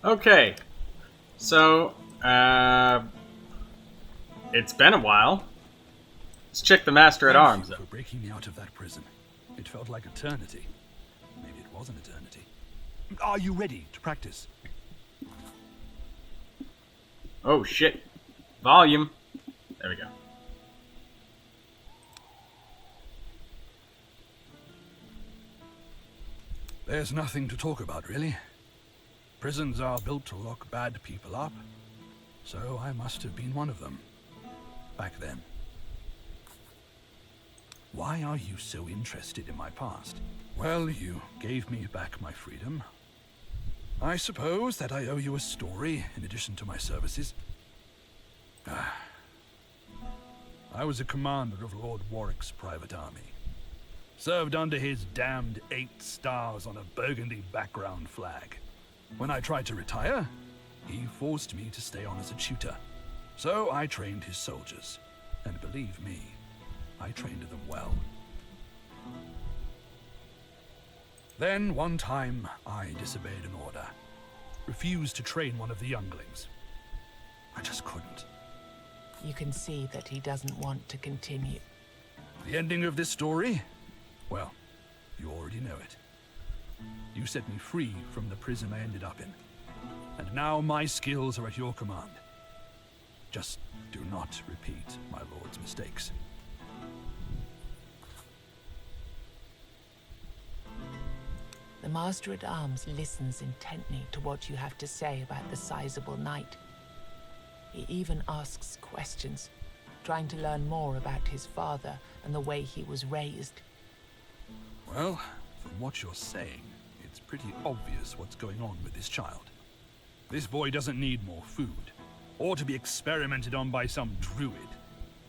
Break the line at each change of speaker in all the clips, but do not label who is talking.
Okay, so, it's been a while. Let's check the Master at Arms.
Thank you for breaking me out of that prison. It felt like eternity. Maybe it was an eternity. Are you ready to practice?
Oh, shit. Volume. There we go.
There's nothing to talk about, really. Prisons are built to lock bad people up, so I must have been one of them. Back then. Why are you so interested in my past? Well, you gave me back my freedom. I suppose that I owe you a story in addition to my services. I was a commander of Lord Warwick's private army. Served under his damned 8 stars on a burgundy background flag. When I tried to retire, he forced me to stay on as a tutor. So I trained his soldiers. And believe me, I trained them well. Then, one time, I disobeyed an order. Refused to train one of the younglings. I just couldn't.
You can see that he doesn't want to continue.
The ending of this story? Well, you already know it. You set me free from the prison I ended up in. And now my skills are at your command. Just do not repeat my lord's mistakes.
The Master-at-Arms listens intently to what you have to say about the sizable knight. He even asks questions, trying to learn more about his father and the way he was raised.
Well, from what you're saying, it's pretty obvious what's going on with this child. This boy doesn't need more food, or to be experimented on by some druid.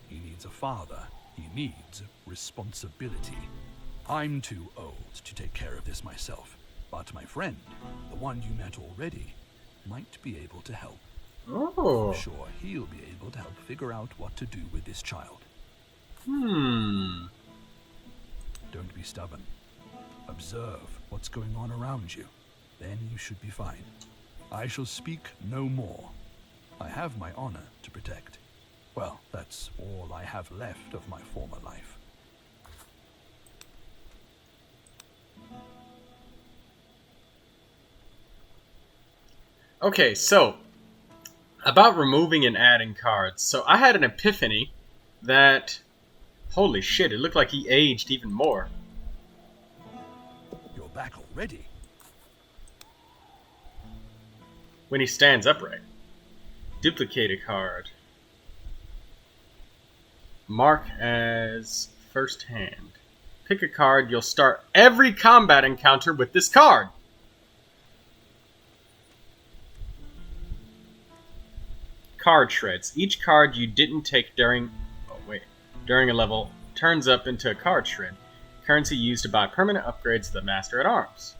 He needs a father. He needs responsibility. I'm too old to take care of this myself, but my friend, the one you met already, might be able to help.
Oh.
I'm sure he'll be able to help figure out what to do with this child.
Hmm.
Don't be stubborn. Observe what's going on around you. Then you should be fine. I shall speak no more. I have my honor to protect. Well, that's all I have left of my former life.
Okay, so, about removing and adding cards. So I had an epiphany that, holy shit, it looked like he aged even more.
You're back already?
When he stands upright. Duplicate a card. Mark as first hand. Pick a card, you'll start every combat encounter with this card. Card shreds. Each card you didn't take during a level turns up into a card shred. Currency used to buy permanent upgrades to the Master at Arms.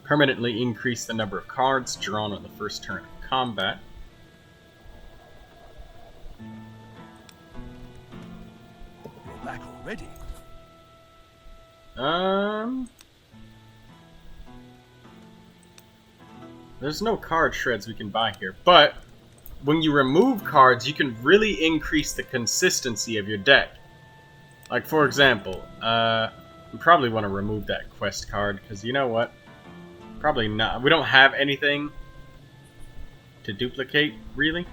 Permanently increase the number of cards drawn on the first turn of combat.
You're back already?
There's no card shreds we can buy here, but when you remove cards, you can really increase the consistency of your deck. Like, for example, you probably want to remove that quest card, because you know what? Probably not. We don't have anything to duplicate, really.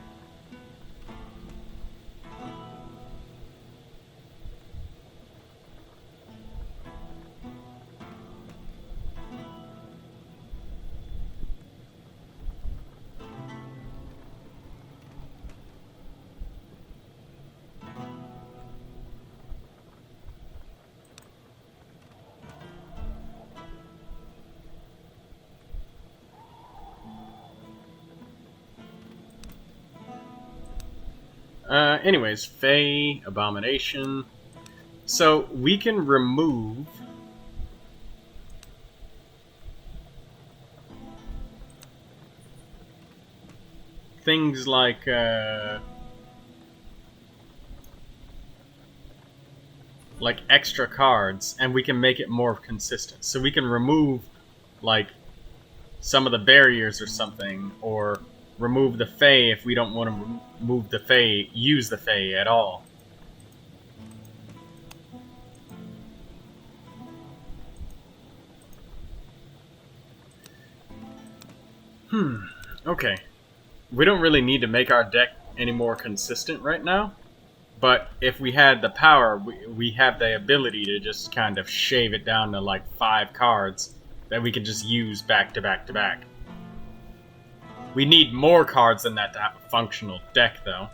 Anyways, Fey, Abomination. So, we can remove... things like extra cards, and we can make it more consistent. So we can remove like some of the barriers or something, or remove the Fae if we don't want to remove the Fae, use the Fae at all. Okay. We don't really need to make our deck any more consistent right now, but if we had the power, we have the ability to just kind of shave it down to like 5 cards that we can just use back to back to back. We need more cards than that to have a functional deck, though.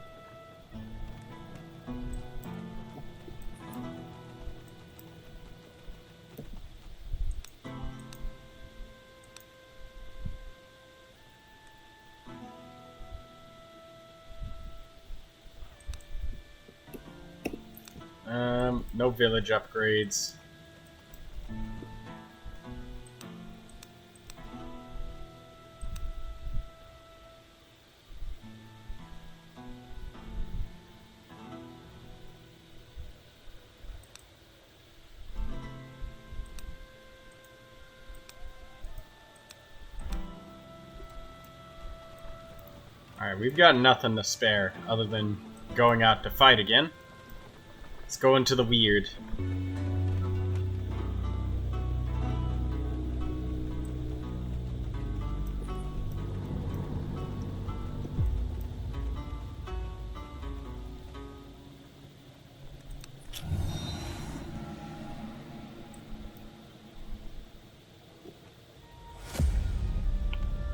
No village upgrades. Alright, we've got nothing to spare other than going out to fight again. Let's go into the weird.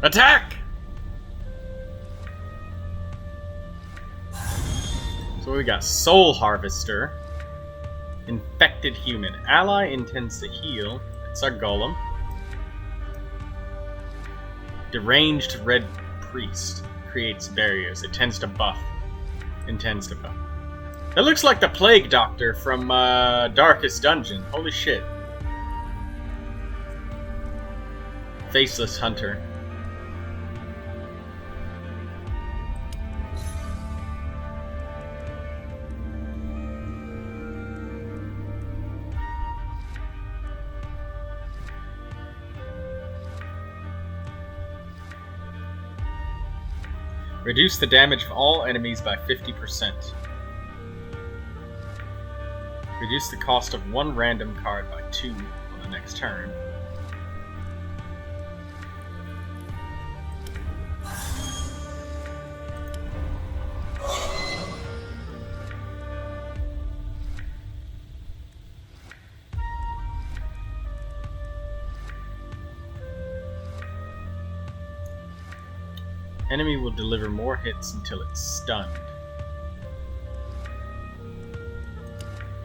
Attack! So we got Soul Harvester. Infected Human. Ally intends to heal. It's our Golem. Deranged Red Priest. Creates barriers. It tends to buff. Intends to buff. That looks like the Plague Doctor from Darkest Dungeon. Holy shit. Faceless Hunter. Reduce the damage of all enemies by 50%. Reduce the cost of one random card by 2 on the next turn. Enemy will deliver more hits until it's stunned.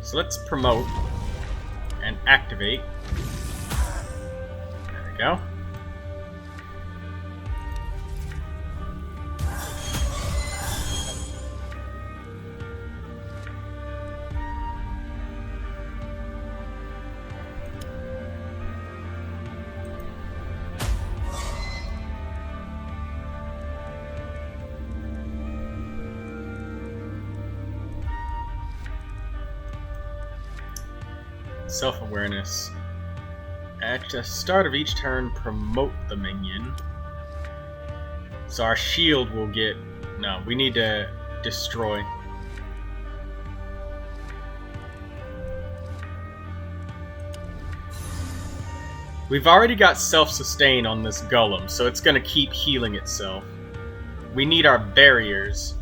So let's promote and activate. There we go. Self-awareness. At the start of each turn, promote the minion. So our shield will get... No, we need to destroy. We've already got self-sustain on this golem, so it's going to keep healing itself. We need our barriers.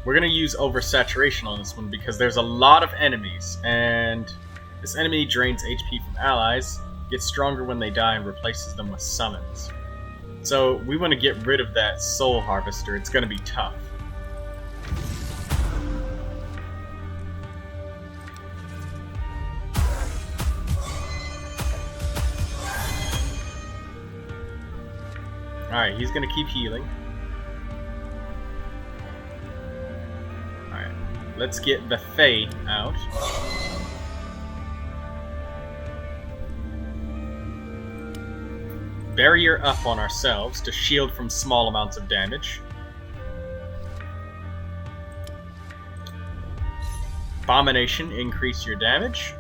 We're going to use oversaturation on this one because there's a lot of enemies, and this enemy drains HP from allies, gets stronger when they die, and replaces them with summons. So we want to get rid of that Soul Harvester. It's going to be tough. Alright, he's going to keep healing. Let's get the Fae out. barrier up on ourselves to shield from small amounts of damage. Abomination, increase your damage.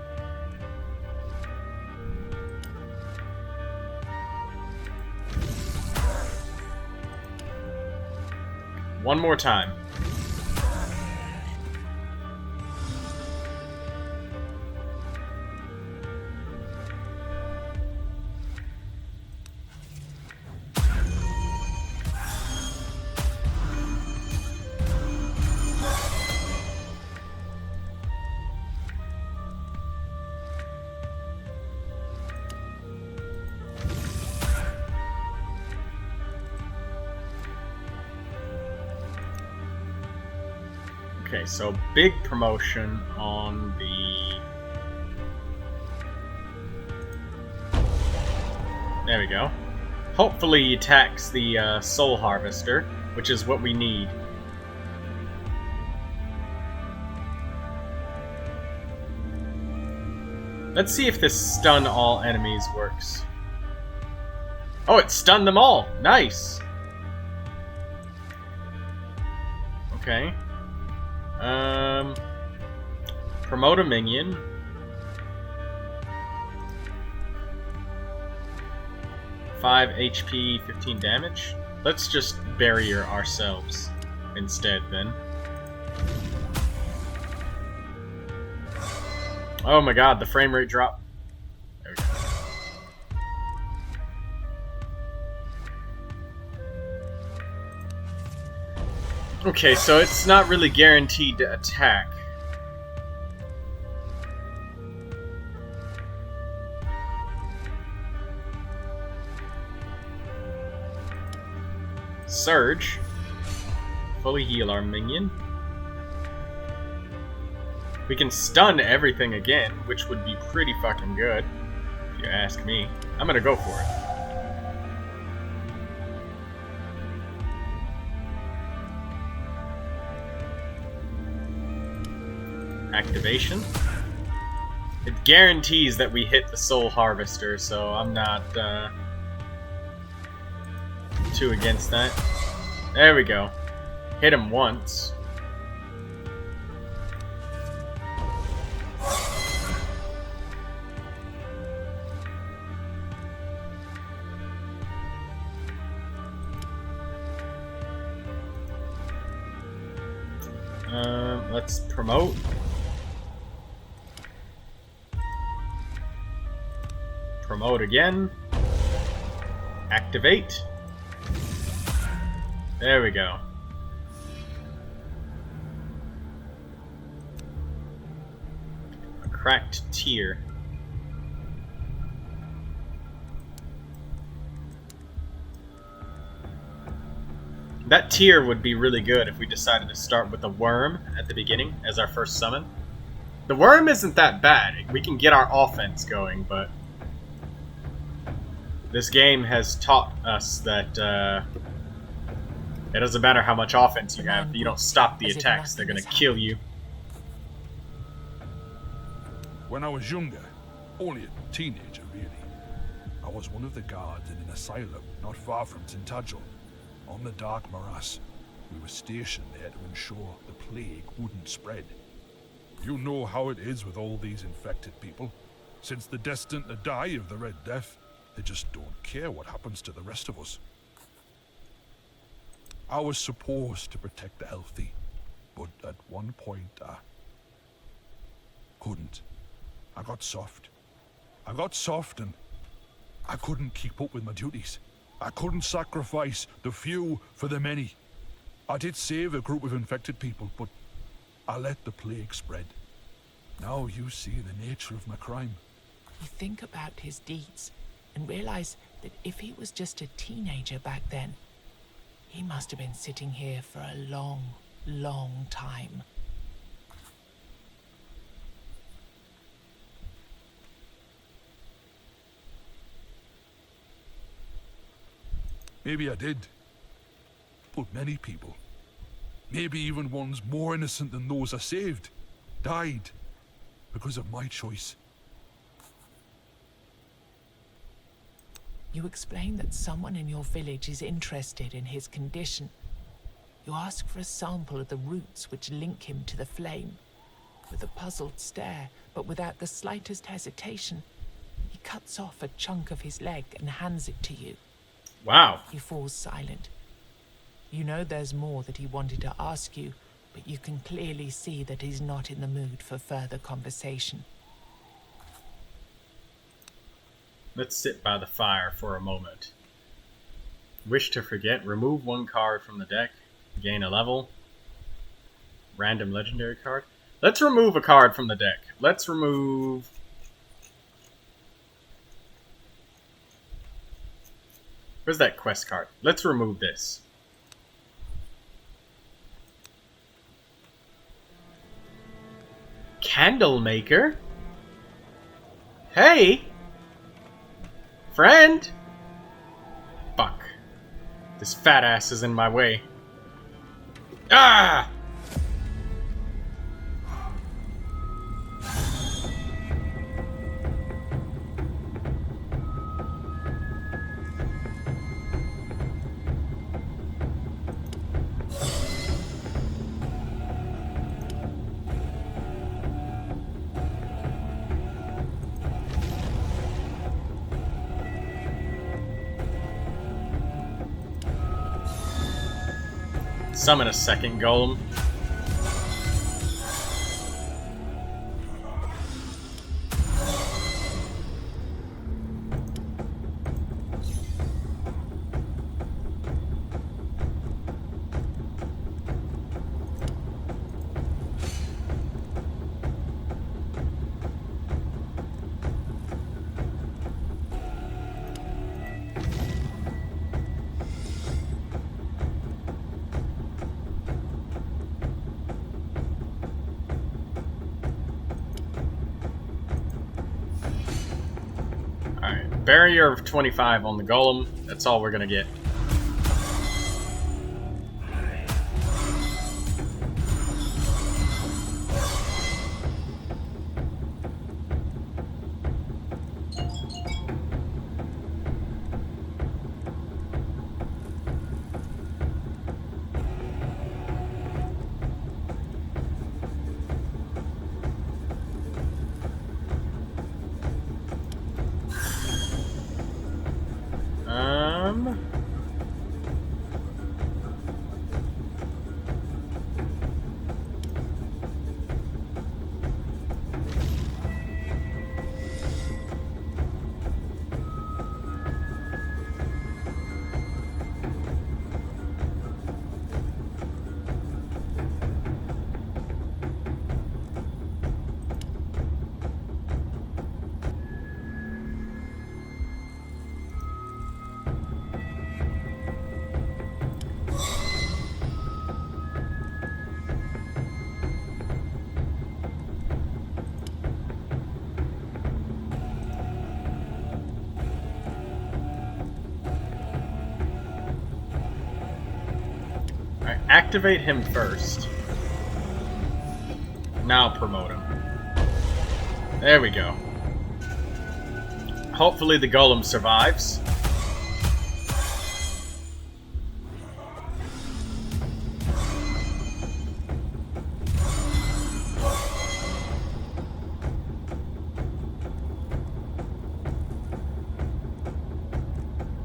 One more time. Okay, so big promotion on the... There we go. Hopefully he attacks the Soul Harvester, which is what we need. Let's see if this stun all enemies works. Oh, it stunned them all! Nice! Okay. Promote a minion. Five HP, 15 damage. Let's just barrier ourselves instead, then. Oh my god, the frame rate dropped. There we go. Okay, so it's not really guaranteed to attack. Surge. Fully heal our minion. We can stun everything again, which would be pretty fucking good, if you ask me. I'm gonna go for it. Activation. It guarantees that we hit the Soul Harvester, so I'm not too against that. There we go. Hit him once. Let's promote. Promote again. Activate. There we go. A cracked tier. That tier would be really good if we decided to start with the worm at the beginning as our first summon. The worm isn't that bad. We can get our offense going, but this game has taught us that it doesn't matter how much offense you have. If you don't stop the attacks, they're gonna kill you.
When I was younger, only a teenager really, I was one of the guards in an asylum not far from Tainted. On the Dark Morass, we were stationed there to ensure the plague wouldn't spread. You know how it is with all these infected people. Since they're destined to die of the Red Death, they just don't care what happens to the rest of us. I was supposed to protect the healthy, but at one point I couldn't. I got soft. And I couldn't keep up with my duties. I couldn't sacrifice the few for the many. I did save a group of infected people, but I let the plague spread. Now you see the nature of my crime.
You think about his deeds and realize that if he was just a teenager back then, he must have been sitting here for a long, long time.
Maybe I did. But many people, maybe even ones more innocent than those I saved, died because of my choice.
You explain that someone in your village is interested in his condition. You ask for a sample of the roots which link him to the flame. With a puzzled stare, but without the slightest hesitation, he cuts off a chunk of his leg and hands it to you.
Wow.
He falls silent. You know there's more that he wanted to ask you, but you can clearly see that he's not in the mood for further conversation.
Let's sit by the fire for a moment. Wish to forget. Remove one card from the deck. Gain a level. Random legendary card. Let's remove a card from the deck. Let's remove... Where's that quest card? Let's remove this. Candle maker? Hey! Friend! Fuck. This fat ass is in my way. Ah! Summon a second golem. Barrier of 25 on the golem. That's all we're gonna get. Activate him first. Now promote him. There we go. Hopefully the golem survives.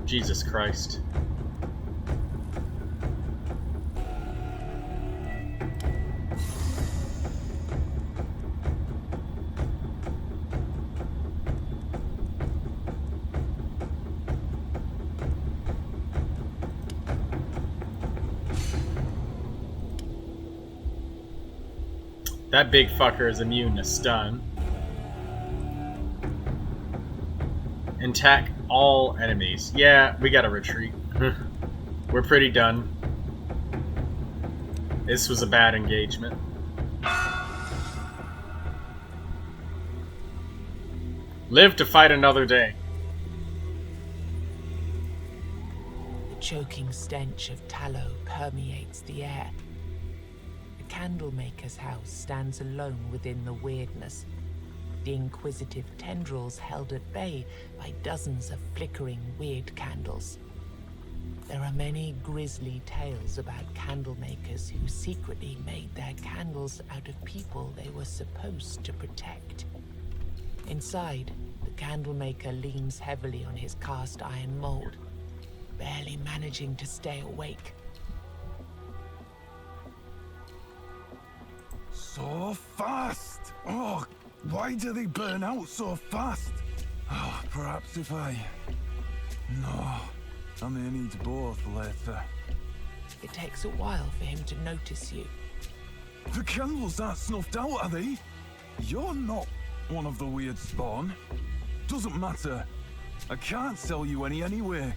Jesus Christ. That big fucker is immune to stun. Attack all enemies. Yeah, we gotta retreat. We're pretty done. This was a bad engagement. Live to fight another day.
The choking stench of tallow permeates the air. The candlemaker's house stands alone within the weirdness. the inquisitive tendrils held at bay by dozens of flickering, weird candles. There are many grisly tales about candle makers who secretly made their candles out of people they were supposed to protect. Inside, the candle maker leans heavily on his cast iron mold, barely managing to stay awake.
So fast! Oh, why do they burn out so fast? Oh, perhaps if I... No, I may need both later.
It takes a while for him to notice you.
The candles aren't snuffed out, are they? You're not one of the weird spawn. Doesn't matter. I can't sell you any anyway.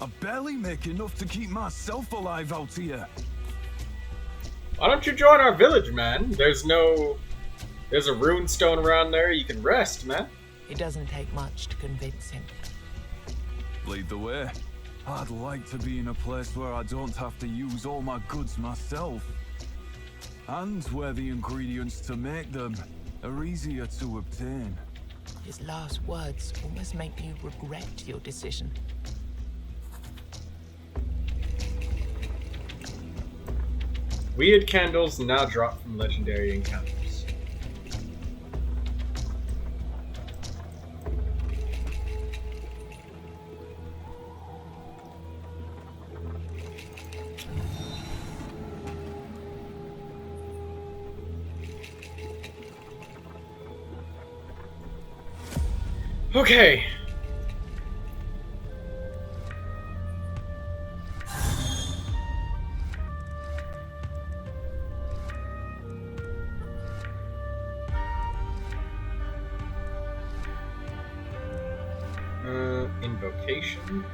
I barely make enough to keep myself alive out here.
Why don't you join our village, man? There's a rune stone around there. You can rest, man.
It doesn't take much to convince him.
Lead the way. I'd like to be in a place where I don't have to use all my goods myself. And where the ingredients to make them are easier to obtain.
His last words almost make you regret your decision.
Weird candles now drop from legendary encounters. Okay. Invocation.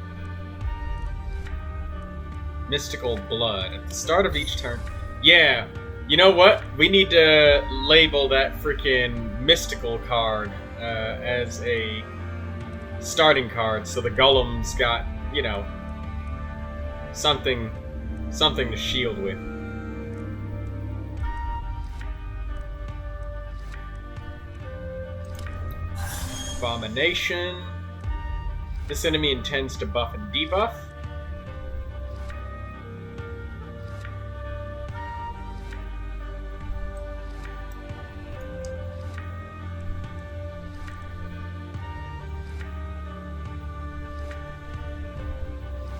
Mystical blood. At the start of each turn. Yeah, you know what? We need to label that freaking mystical card as a starting card, so the golem's got, you know, something to shield with. Abomination. This enemy intends to buff and debuff.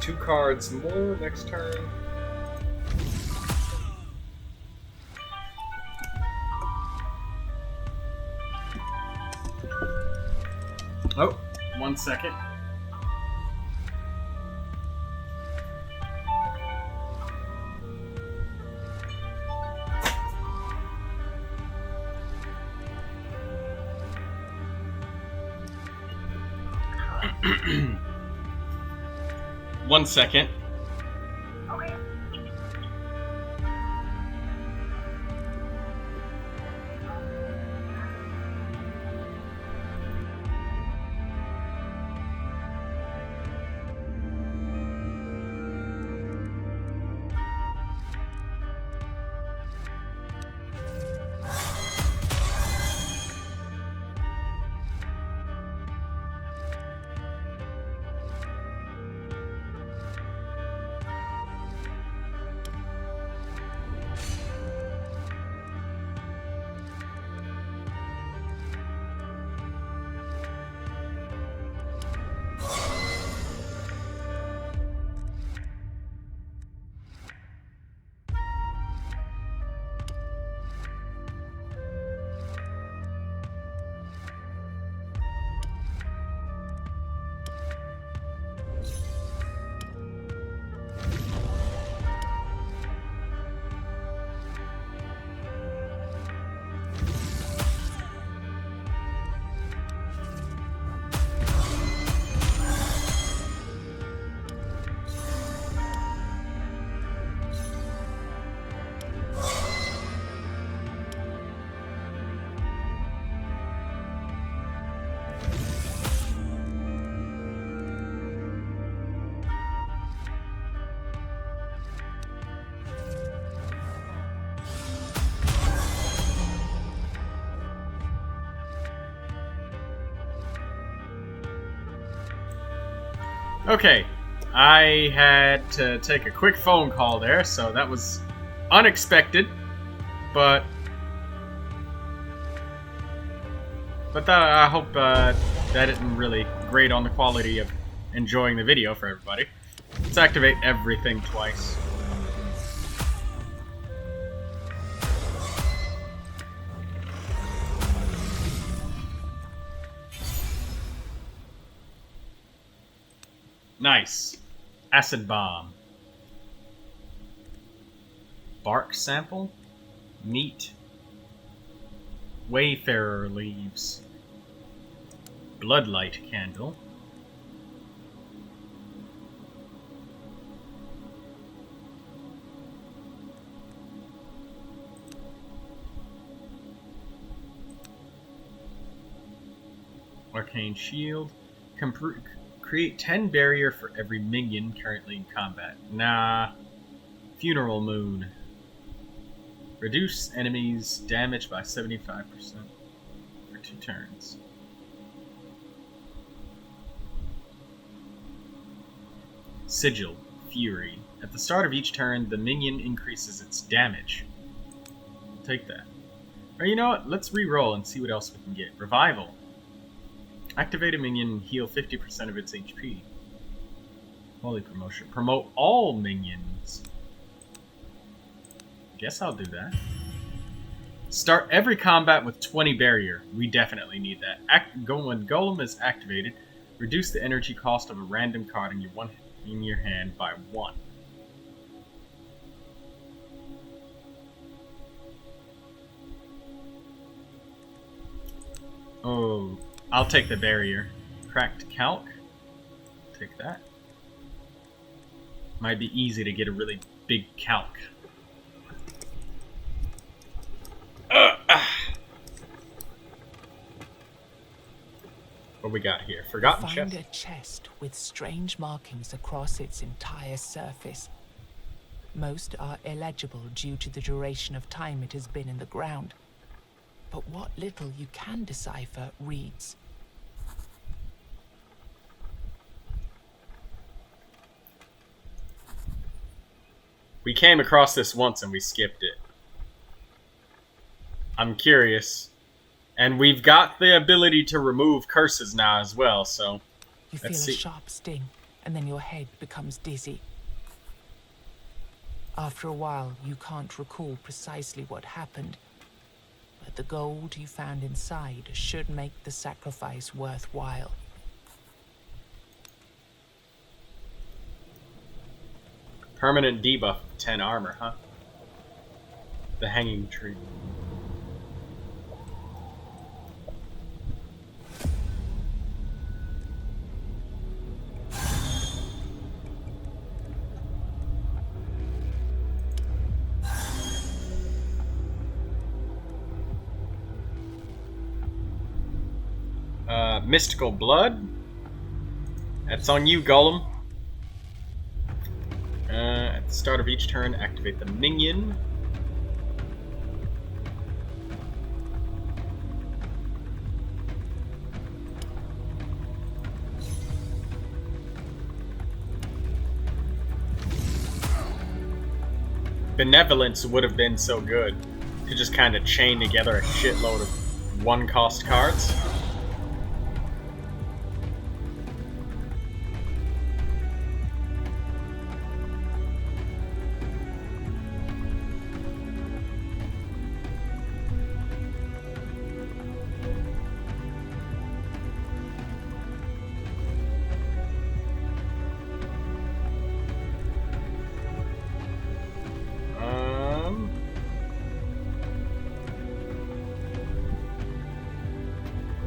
Two cards more next turn. Oh, 1 second. One second.
Okay.
Okay, I had to take a quick phone call there, so that was unexpected, but I hope that didn't really grate on the quality of enjoying the video for everybody. Let's activate everything twice. Nice. Acid bomb. Bark sample. Meat. Wayfarer leaves. Bloodlight candle. Arcane shield. Create 10 barrier for every minion currently in combat. Nah. Funeral moon. Reduce enemies' damage by 75% for 2 turns. Sigil. Fury. At the start of each turn, the minion increases its damage. Take that. Or you know what? Let's re-roll and see what else we can get. Revival. Activate a minion and heal 50% of its HP. Holy promotion. Promote all minions. Guess I'll do that. Start every combat with 20 barrier. We definitely need that. When Golem is activated, reduce the energy cost of a random card in your hand by 1. Oh, I'll take the barrier. Cracked calc. Take that. Might be easy to get a really big calc. What we got here? Forgotten
Find
chest.
a chest with strange markings across its entire surface. Most are illegible due to the duration of time it has been in the ground. But what little you can decipher reads.
We came across this once and we skipped it. I'm curious. And we've got the ability to remove curses now as well, so
You feel
let's
a
see.
sharp sting, and then your head becomes dizzy. After a while, you can't recall precisely what happened, but the gold you found inside should make the sacrifice worthwhile.
Permanent debuff, 10 armor, huh? The hanging tree. Mystical blood. That's on you, Golem. At the start of each turn, activate the minion. Benevolence would have been so good to just kind of chain together a shitload of one-cost cards.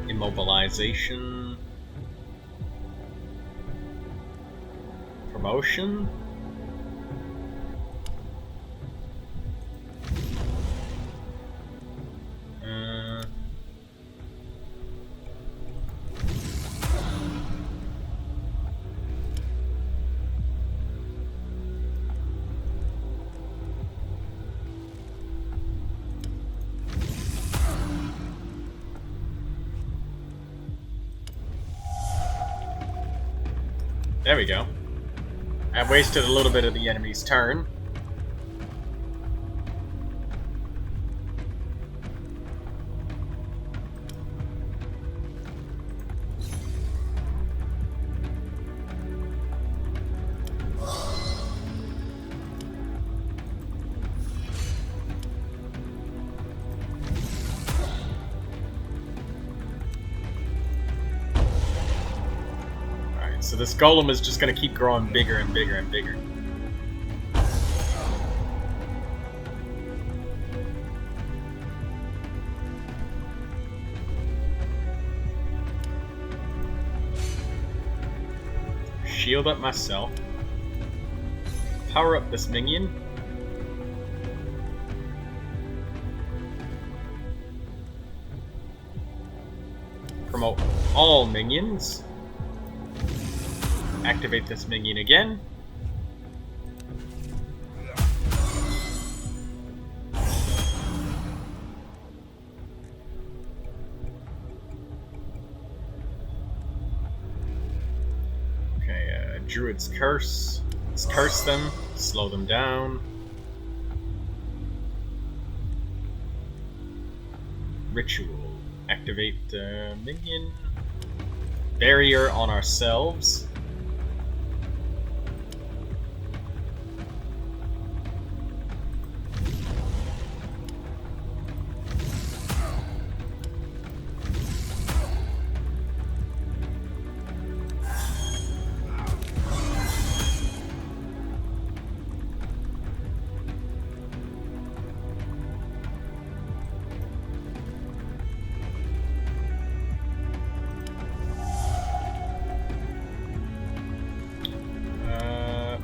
Immobilization. Promotion. There we go. I wasted a little bit of the enemy's turn. So this golem is just going to keep growing bigger and bigger and bigger. Shield up myself. Power up this minion. Promote all minions. Activate this minion again. Okay, Druid's Curse. Let's curse them, slow them down. Ritual. Activate minion. Barrier on ourselves.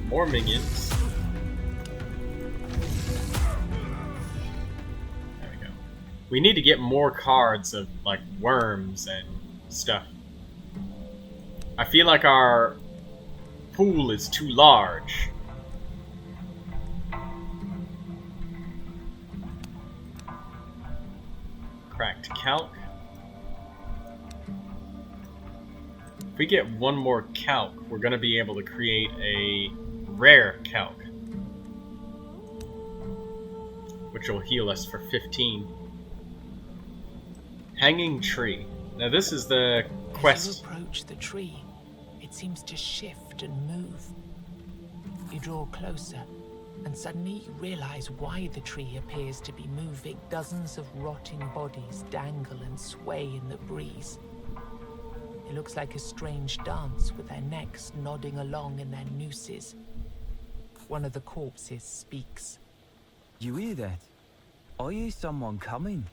More minions. There we go. We need to get more cards of, like, worms and stuff. I feel like our pool is too large. Cracked calc. If we get one more calc, we're going to be able to create a rare calc, which will heal us for 15. Hanging tree. Now this is the quest.
As you approach the tree, it seems to shift and move. You draw closer, and suddenly you realize why the tree appears to be moving. Dozens of rotting bodies dangle and sway in the breeze. It looks like a strange dance, with their necks nodding along in their nooses. One of the corpses speaks.
You hear that? I hear someone coming.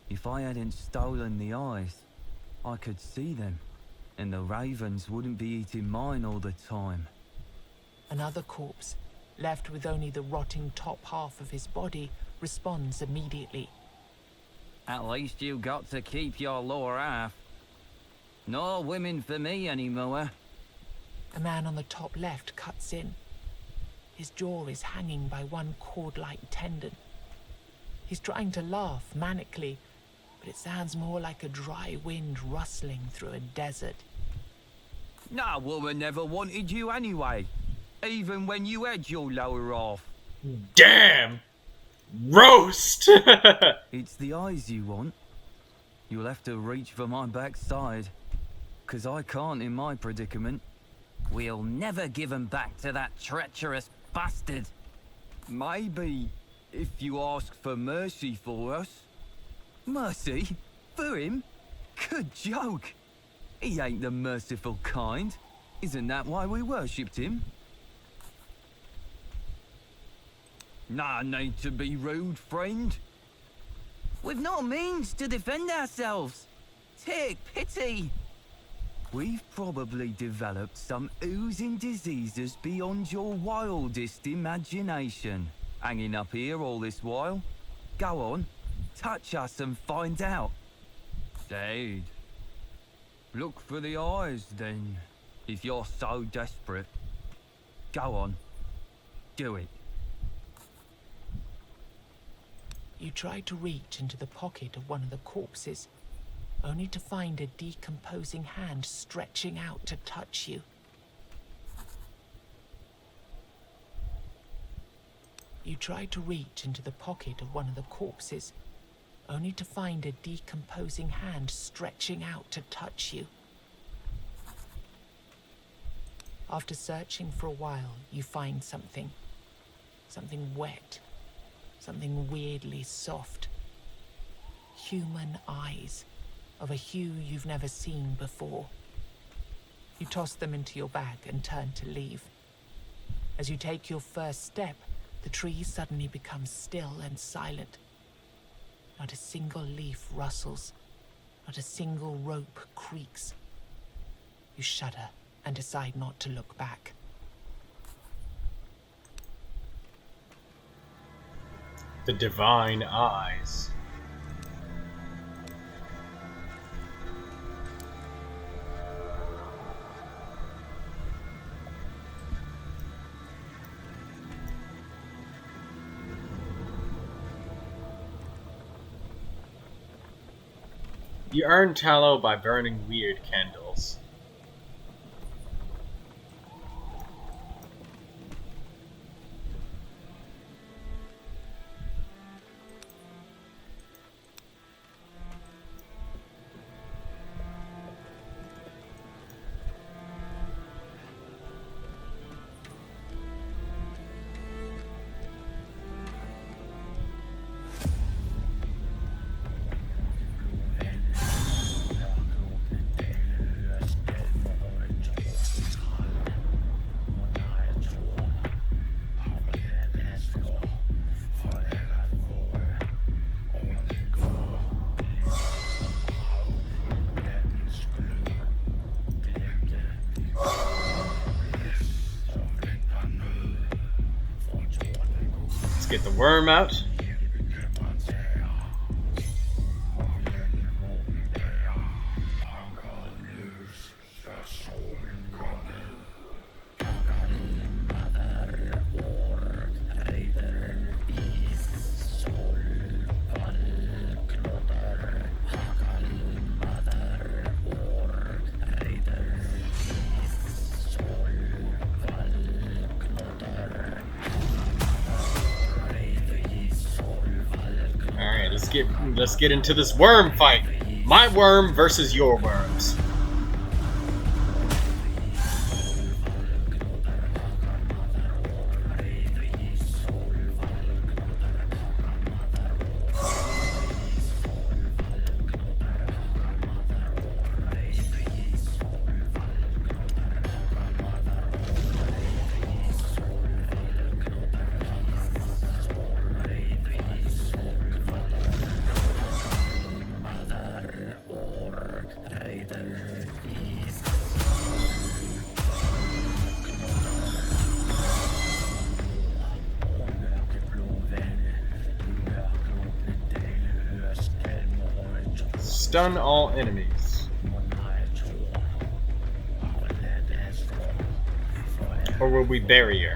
If I hadn't stolen the eyes, I could see them, and the ravens wouldn't be eating mine all the time.
Another corpse, left with only the rotting top half of his body, responds immediately.
At least you got to keep your lower half. No women for me anymore.
A man on the top left cuts in. His jaw is hanging by one cord-like tendon. He's trying to laugh manically, but it sounds more like a dry wind rustling through a desert.
No woman never wanted you anyway, even when you had your lower half.
Damn! Roast!
It's the eyes you want. You'll have to reach for my backside, 'cause I can't in my predicament. We'll never give 'em back to that treacherous bastard. Maybe, if you ask for mercy for us. Mercy? For him? Good joke. He ain't the merciful kind. Isn't that why we worshipped him? No need to be rude, friend. We've no means to defend ourselves. Take pity. We've probably developed some oozing diseases beyond your wildest imagination. Hanging up here all this while. Go on, touch us and find out. Dade. Look for the eyes then, if you're so desperate. Go on, do it.
You try to reach into the pocket of one of the corpses, only to find a decomposing hand stretching out to touch you. You try to reach into the pocket of one of the corpses, only to find a decomposing hand stretching out to touch you. After searching for a while, you find something. Something wet. Something weirdly soft. Human eyes, of a hue you've never seen before. You toss them into your bag and turn to leave. As you take your first step, the tree suddenly becomes still and silent. Not a single leaf rustles. Not a single rope creaks. You shudder and decide not to look back.
The divine eyes. You earn tallow by burning weird candles. Let's get the worm out. Let's get into this worm fight. My worm versus your worms. Stun all enemies. Or will we bury her?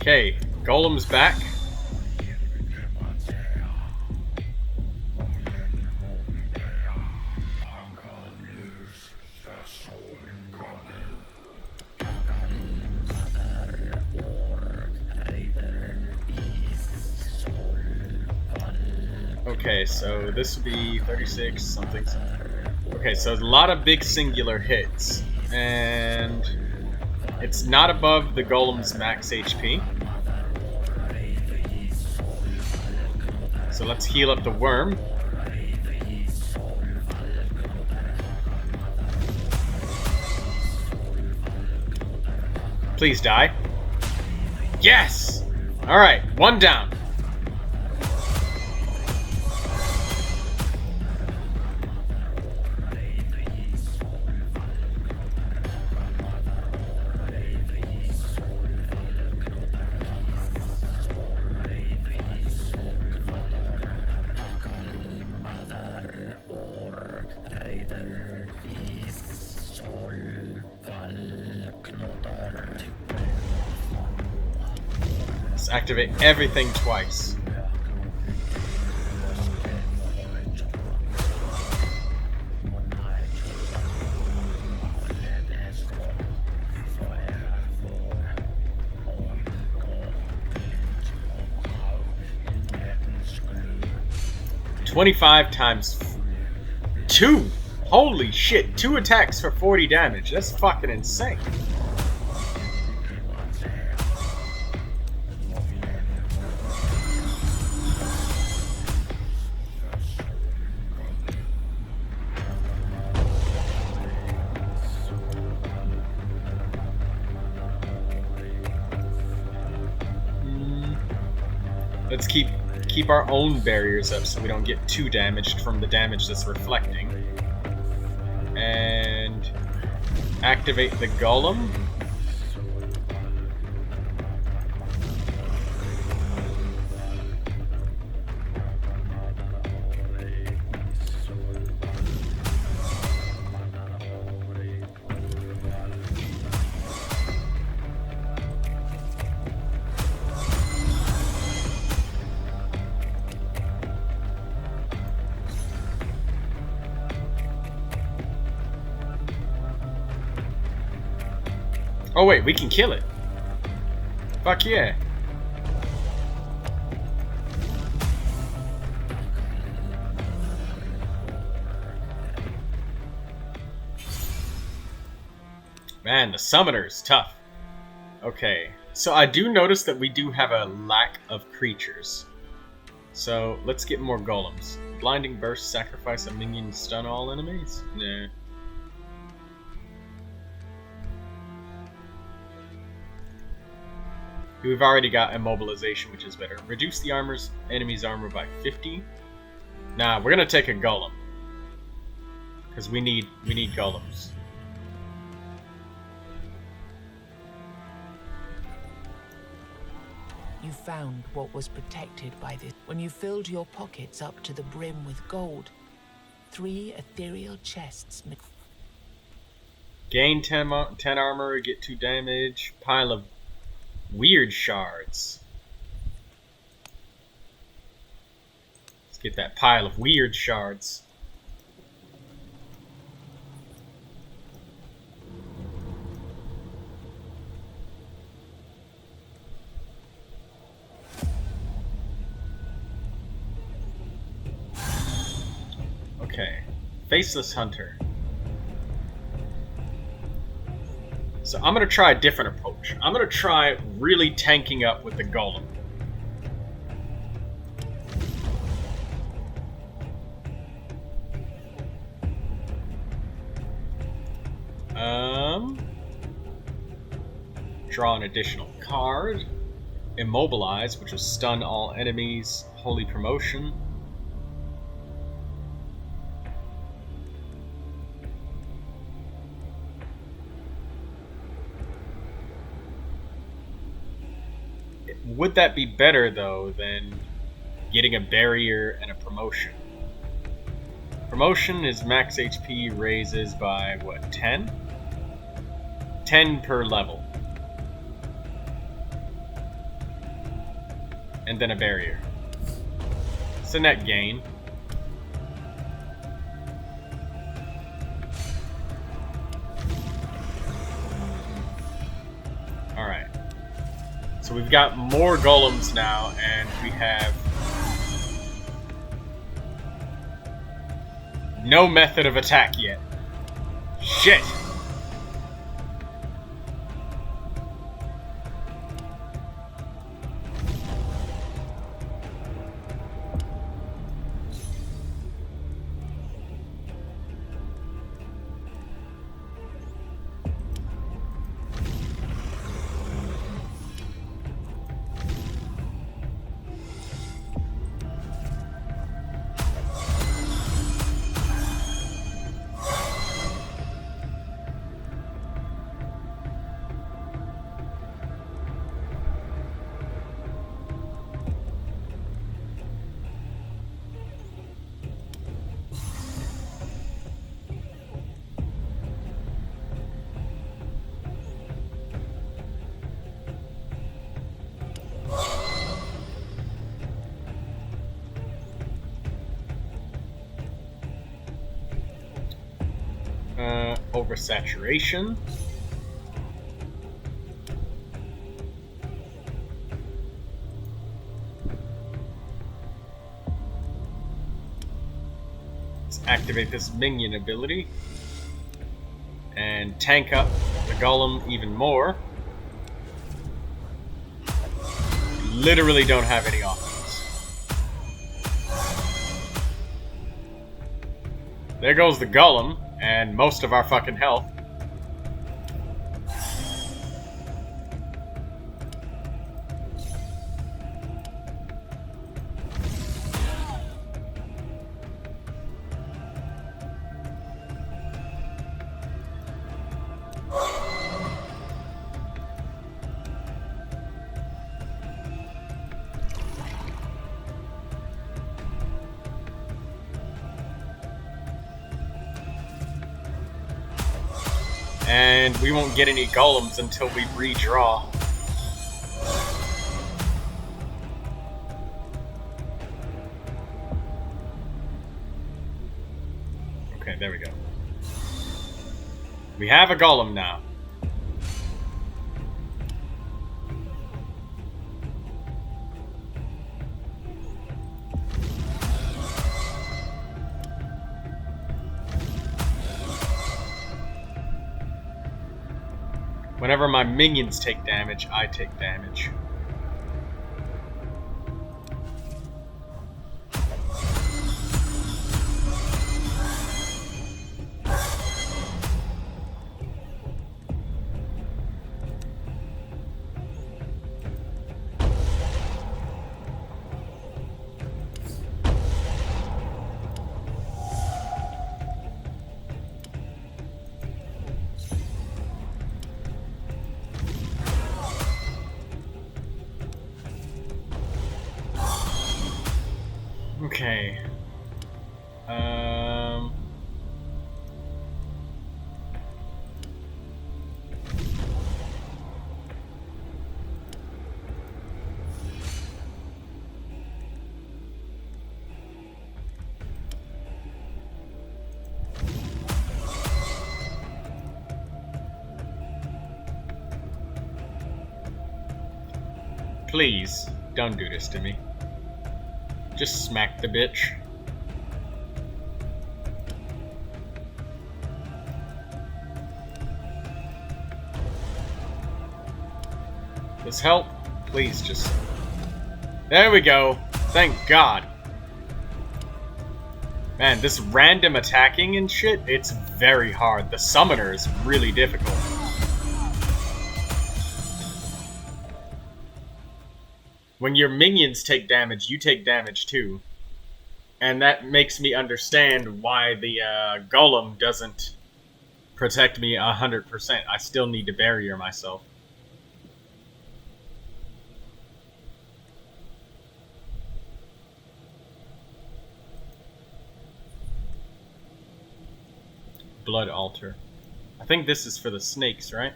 Okay, Golem's back. Okay, so this would be 36 something. Okay, so a lot of big singular hits, and it's not above the Golem's max HP. So let's heal up the worm. Please die. Yes! Alright, one down. Let's activate everything twice. $25 times 2. Holy shit, 2 attacks for 40 damage. That's fucking insane. Let's keep our own barriers up so we don't get too damaged from the damage that's reflecting. And activate the Golem. Oh wait, we can kill it. Fuck yeah. Man, the summoner is tough. Okay, so I do notice that we do have a lack of creatures. So let's get more golems. Blinding burst, sacrifice a minion, stun all enemies? Nah. We've already got immobilization, which is better. Reduce the enemy's armor by 50. Nah, we're gonna take a golem. Because we need golems.
You found what was protected by this when you filled your pockets up to the brim with gold. 3 ethereal chests.
Gain 10 armor, get 2 damage. Pile of weird shards. Let's get that pile of weird shards. Okay. Faceless Hunter. So I'm going to try a different approach. I'm going to try really tanking up with the Golem. Draw an additional card. Immobilize, which will stun all enemies. Holy Promotion. Would that be better, though, than getting a barrier and a promotion? Promotion is max HP raises by, what, 10? 10 per level. and then a barrier. It's a net gain. Alright. So we've got more golems now, and we have no method of attack yet. Shit! Oversaturation. Let's activate this minion ability and tank up the golem even more. Literally don't have any offense. There goes the golem. And most of our fucking health. And we won't get any golems until we redraw. Okay, there we go. We have a golem now. Whenever my minions take damage, I take damage. Okay. Please, don't do this to me. Just smack the bitch. This help? Please just... There we go. Thank God. Man, this random attacking and shit, it's very hard. The summoner is really difficult. When your minions take damage, you take damage too. And that makes me understand why the golem doesn't protect me 100%. I still need to barrier myself. Blood altar. I think this is for the snakes, right?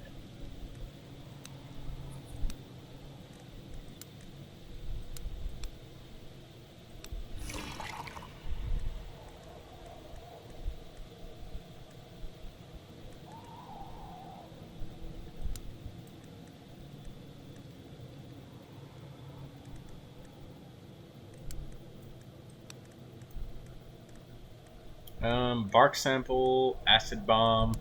Bark sample, acid bomb.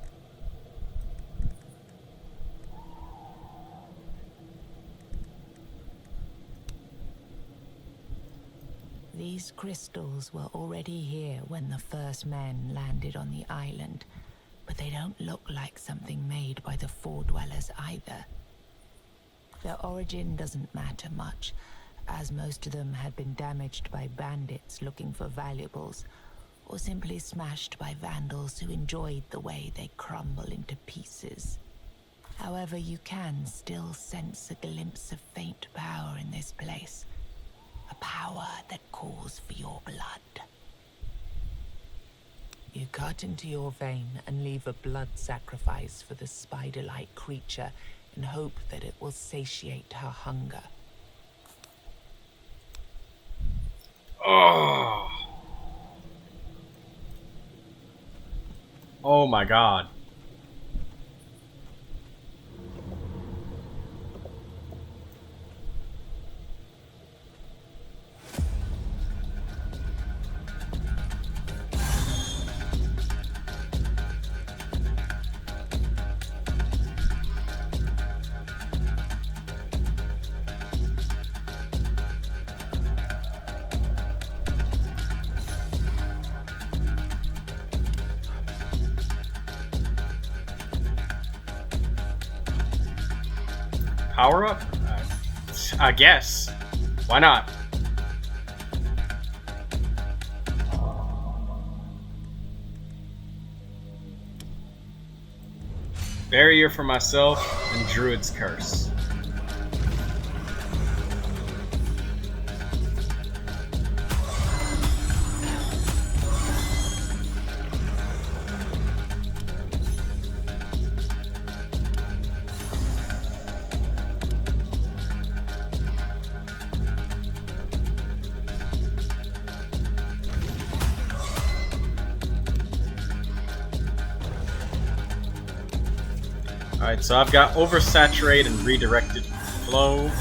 These crystals were already here when the first men landed on the island, but they don't look like something made by the Four Dwellers either. Their origin doesn't matter much, as most of them had been damaged by bandits looking for valuables, or simply smashed by vandals who enjoyed the way they crumble into pieces. However, you can still sense a glimpse of faint power in this place. A power that calls for your blood. You cut into your vein and leave a blood sacrifice for the spider-like creature in hope that it will satiate her hunger.
Oh. Oh my god. Power up? I guess. Why not? Barrier for myself and Druid's Curse. Alright, so I've got Oversaturate and Redirected Flow.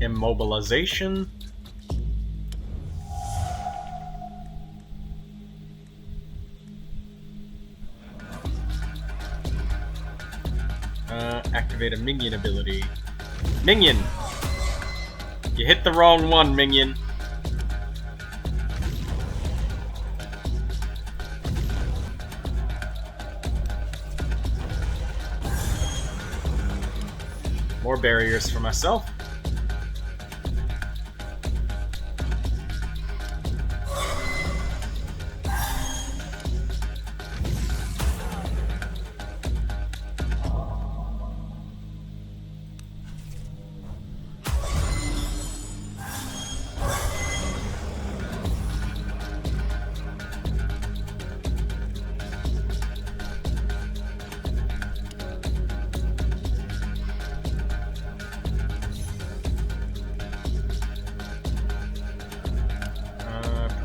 Immobilization. Activate a minion ability. Minion! You hit the wrong one, minion. More barriers for myself.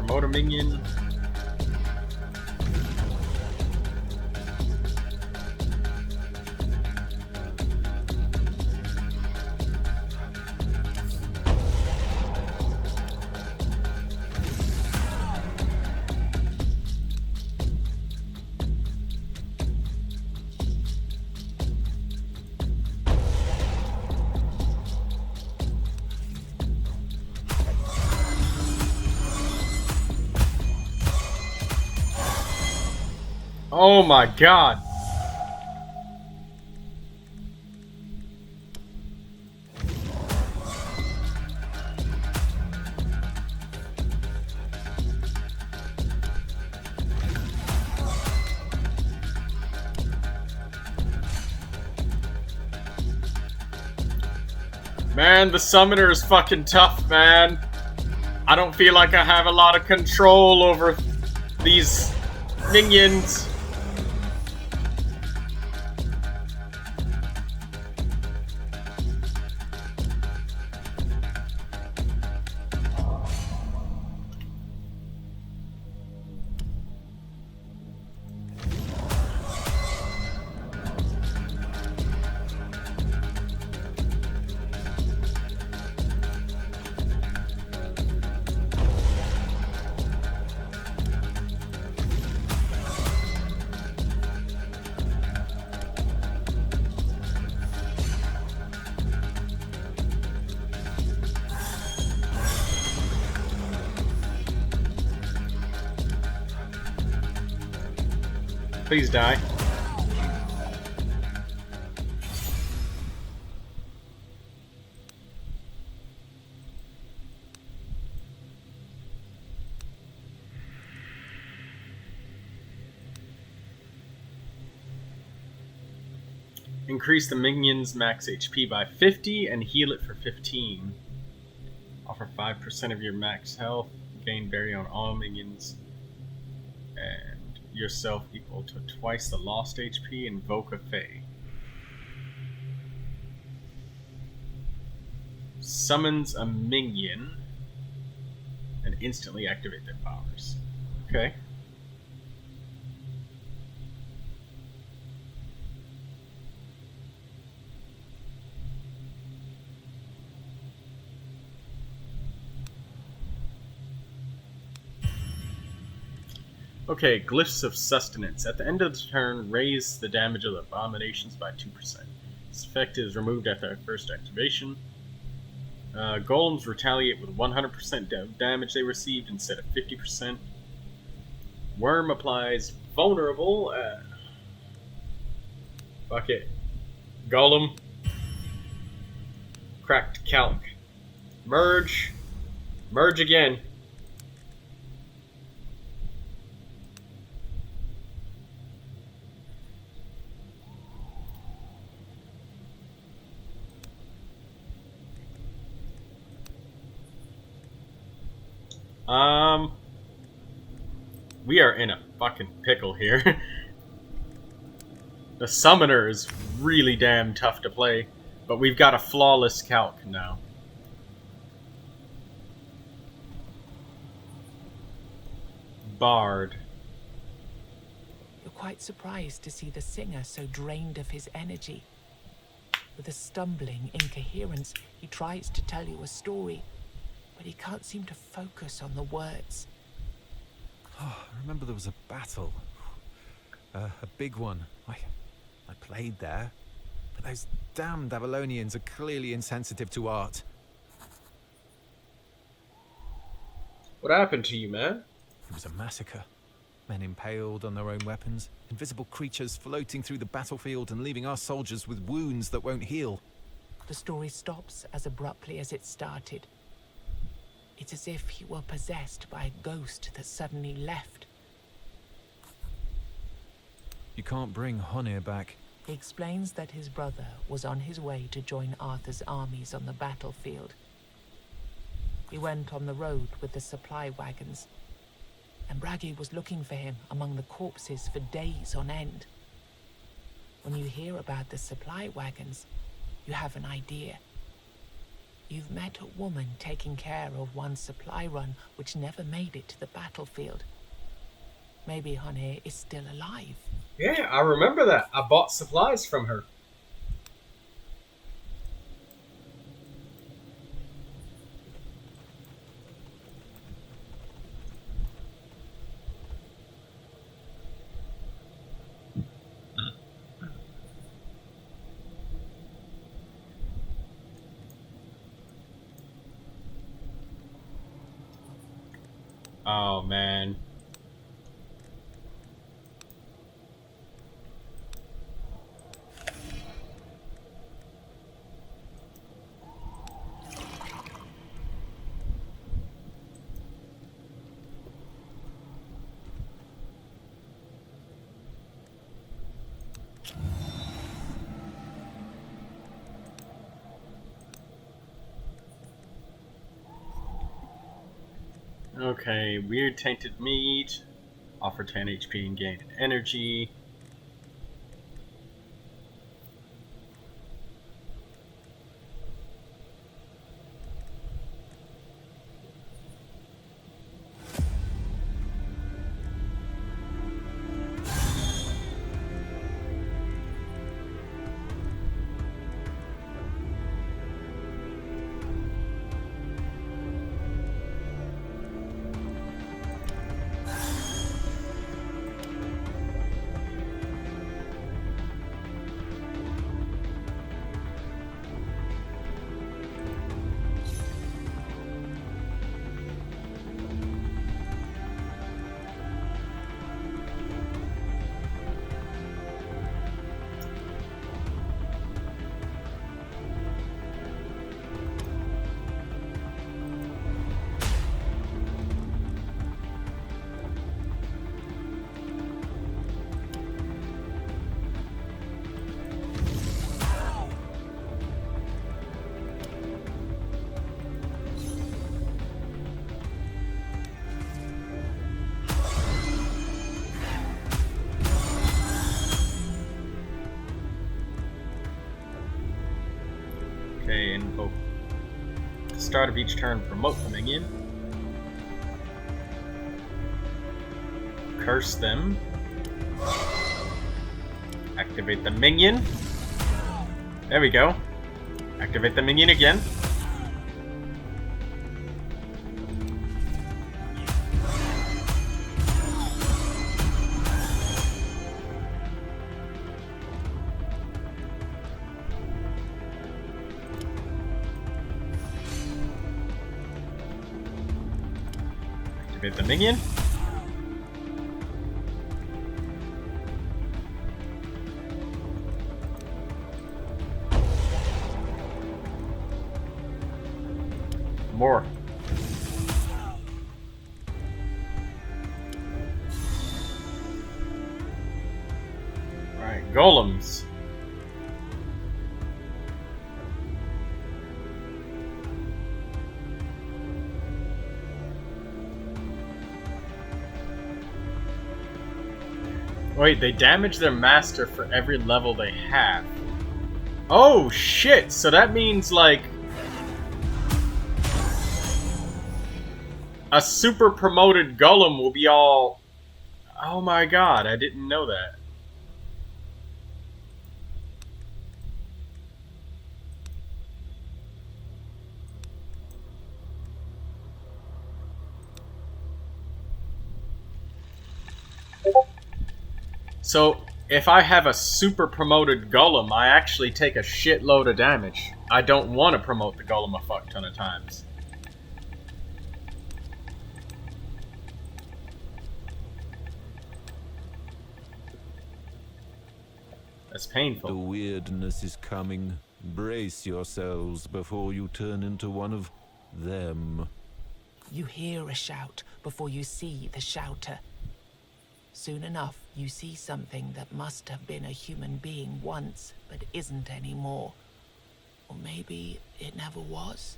Promote a minion. Oh my god. Man, the summoner is fucking tough, man. I don't feel like I have a lot of control over these minions. Please die. Increase the minion's max HP by 50 and heal it for 15. Offer 5% of your max health. Gain berry on all minions. And yourself equal to twice the lost HP. Invoke a Fae. Summons a minion and instantly activate their powers. Okay. Okay, Glyphs of Sustenance. At the end of the turn, raise the damage of the abominations by 2%. This effect is removed after first activation. Golems retaliate with 100% damage they received instead of 50%. Worm applies vulnerable. Fuck it. Golem. Cracked calc. Merge. Merge again. We are in a fucking pickle here. The summoner is really damn tough to play, but we've got a flawless calc now. Bard.
You're quite surprised to see the singer so drained of his energy. With a stumbling incoherence, he tries to tell you a story, but he can't seem to focus on the words.
Oh, I remember there was a battle. A big one. I played there. But those damned Avalonians are clearly insensitive to art.
What happened to you, man?
It was a massacre. Men impaled on their own weapons, invisible creatures floating through the battlefield and leaving our soldiers with wounds that won't heal.
The story stops as abruptly as it started. It's as if he were possessed by a ghost that suddenly left.
You can't bring Honir back.
He explains that his brother was on his way to join Arthur's armies on the battlefield. He went on the road with the supply wagons, and Bragi was looking for him among the corpses for days on end. When you hear about the supply wagons, you have an idea. You've met a woman taking care of one supply run which never made it to the battlefield. Maybe Honir is still alive.
Yeah, I remember that. I bought supplies from her. Oh, man. Okay, weird tainted meat. Offer 10 HP and gain energy. Start of each turn, promote the minion. Curse them. Activate the minion. There we go. Activate the minion again. Activate the minion. More. Alright, golems. Wait, they damage their master for every level they have. Oh shit! So that means like a super promoted golem will be all... Oh my god, I didn't know that. So, if I have a super promoted golem, I actually take a shitload of damage. I don't want to promote the golem a fuck ton of times. That's painful.
The weirdness is coming. Brace yourselves before you turn into one of them.
You hear a shout before you see the shouter. Soon enough, you see something that must have been a human being once, but isn't anymore. Or maybe it never was.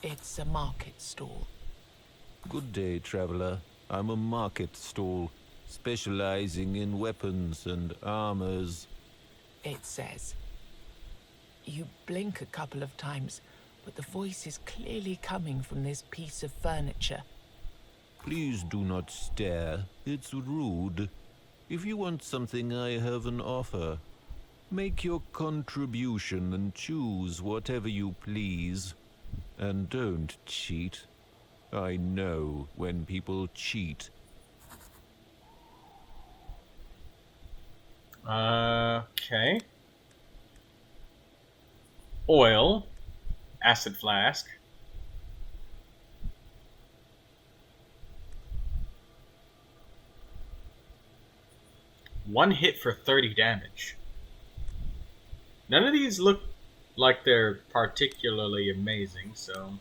It's a market stall.
Good day, traveler. I'm a market stall, specializing in weapons and armors.
It says. You blink a couple of times, but the voice is clearly coming from this piece of furniture.
Please do not stare. It's rude. If you want something, I have an offer. Make your contribution and choose whatever you please. And don't cheat. I know when people cheat.
Okay. Oil. Acid flask. One hit for 30 damage. None of these look like they're particularly amazing, so...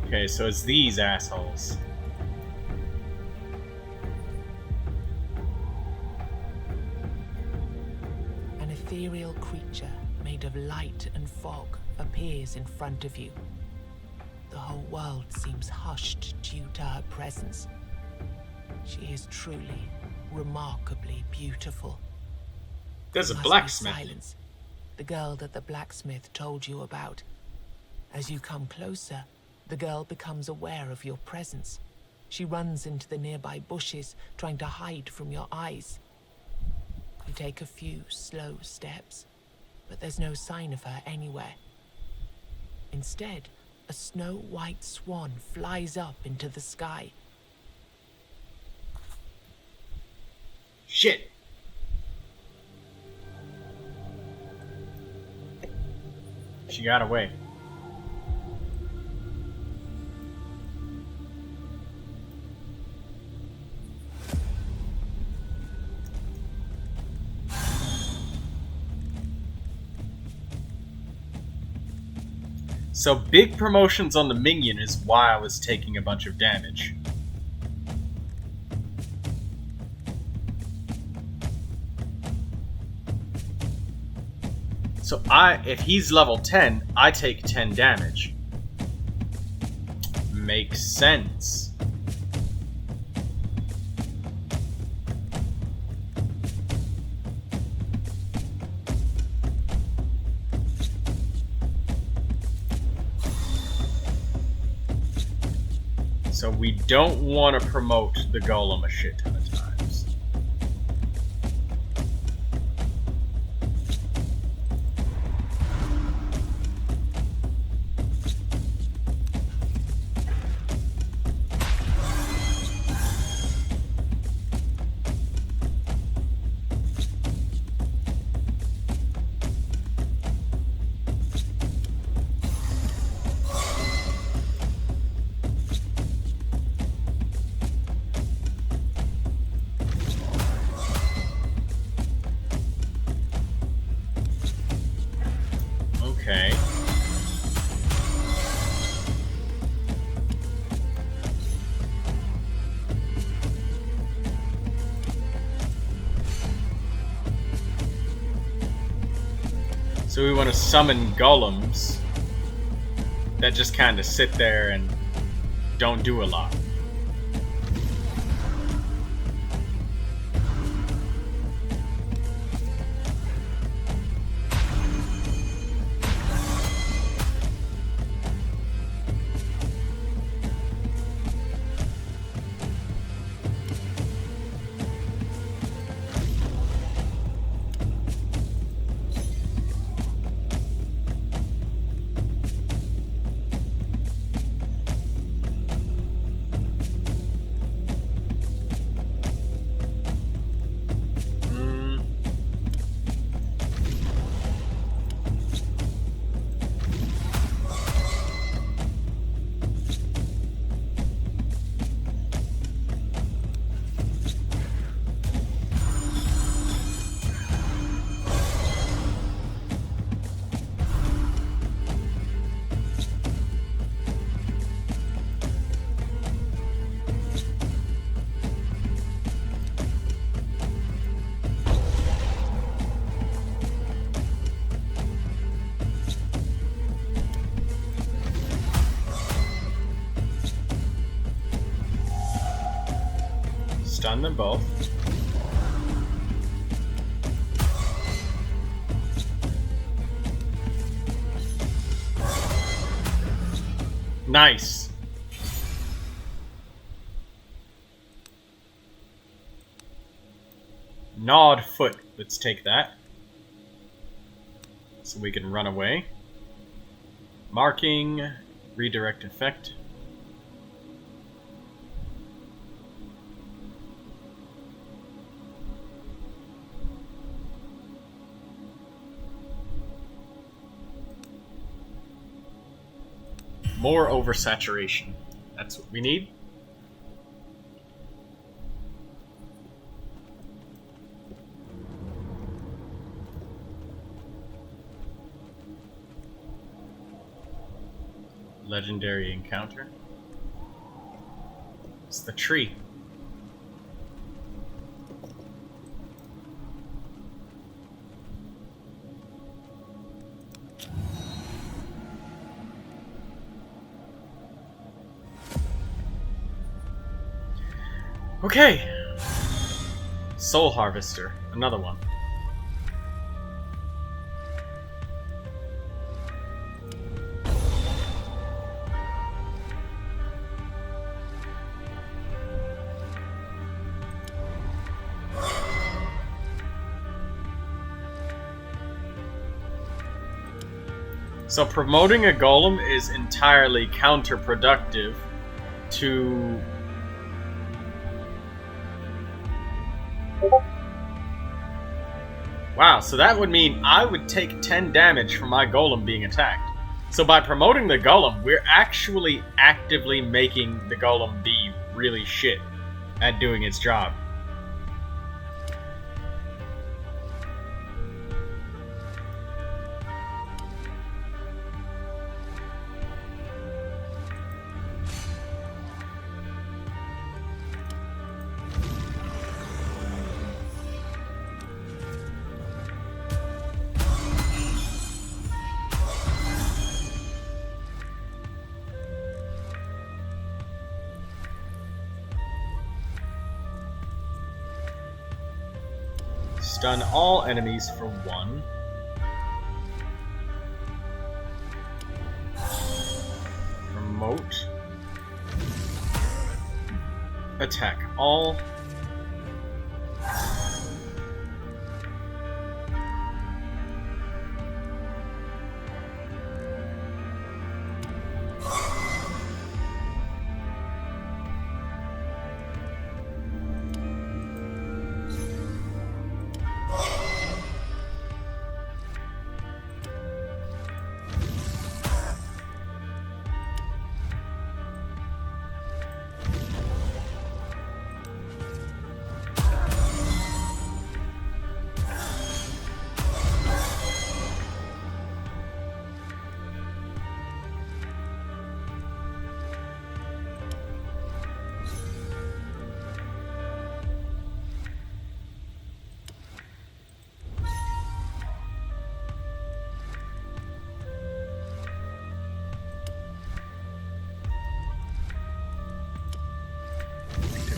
Okay, so it's these assholes.
An ethereal creature made of light and fog appears in front of you. The whole world seems hushed due to her presence. She is truly, remarkably beautiful.
There's a
Must be
blacksmith.
silence. The girl that the blacksmith told you about. As you come closer, the girl becomes aware of your presence. She runs into the nearby bushes, trying to hide from your eyes. You take a few slow steps, but there's no sign of her anywhere. Instead, a snow-white swan flies up into the sky.
Shit! She got away. So big promotions on the minion is why I was taking a bunch of damage. So if he's level 10, I take 10 damage. Makes sense. So we don't want to promote the Golem a shit ton of times. Okay. So we want to summon golems that just kind of sit there and don't do a lot. Stun them both. Nice. Gnawed foot. Let's take that. So we can run away. Marking. Redirect effect. More oversaturation. That's what we need. Legendary encounter. It's the tree. Okay. Soul Harvester. Another one. So promoting a golem is entirely counterproductive to... Wow, so that would mean I would take 10 damage from my golem being attacked. So by promoting the golem, we're actually actively making the golem be really shit at doing its job. Stun all enemies for 1. Promote. Attack all.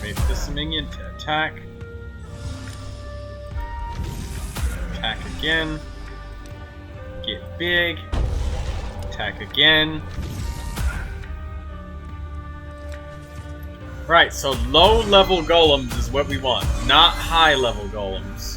Activate this minion to attack. Attack again. Get big. Attack again. Right, so low level golems is what we want, not high level golems.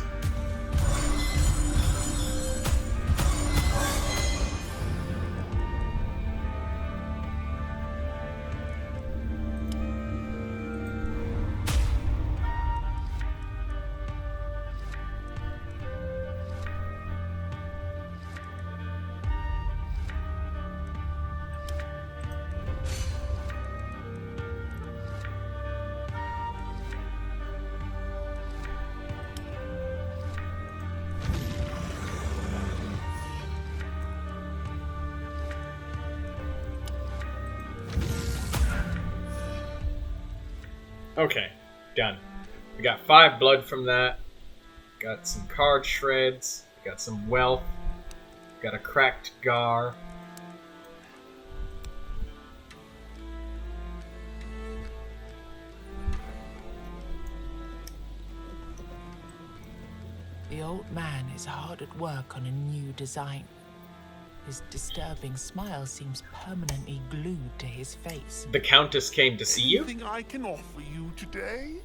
Okay, done. We got 5 blood from that. Got some card shreds. Got some wealth. Got a cracked gar.
The old man is hard at work on a new design. His disturbing smile seems permanently glued to his face.
The Countess came to see you?
Anything I can offer you today?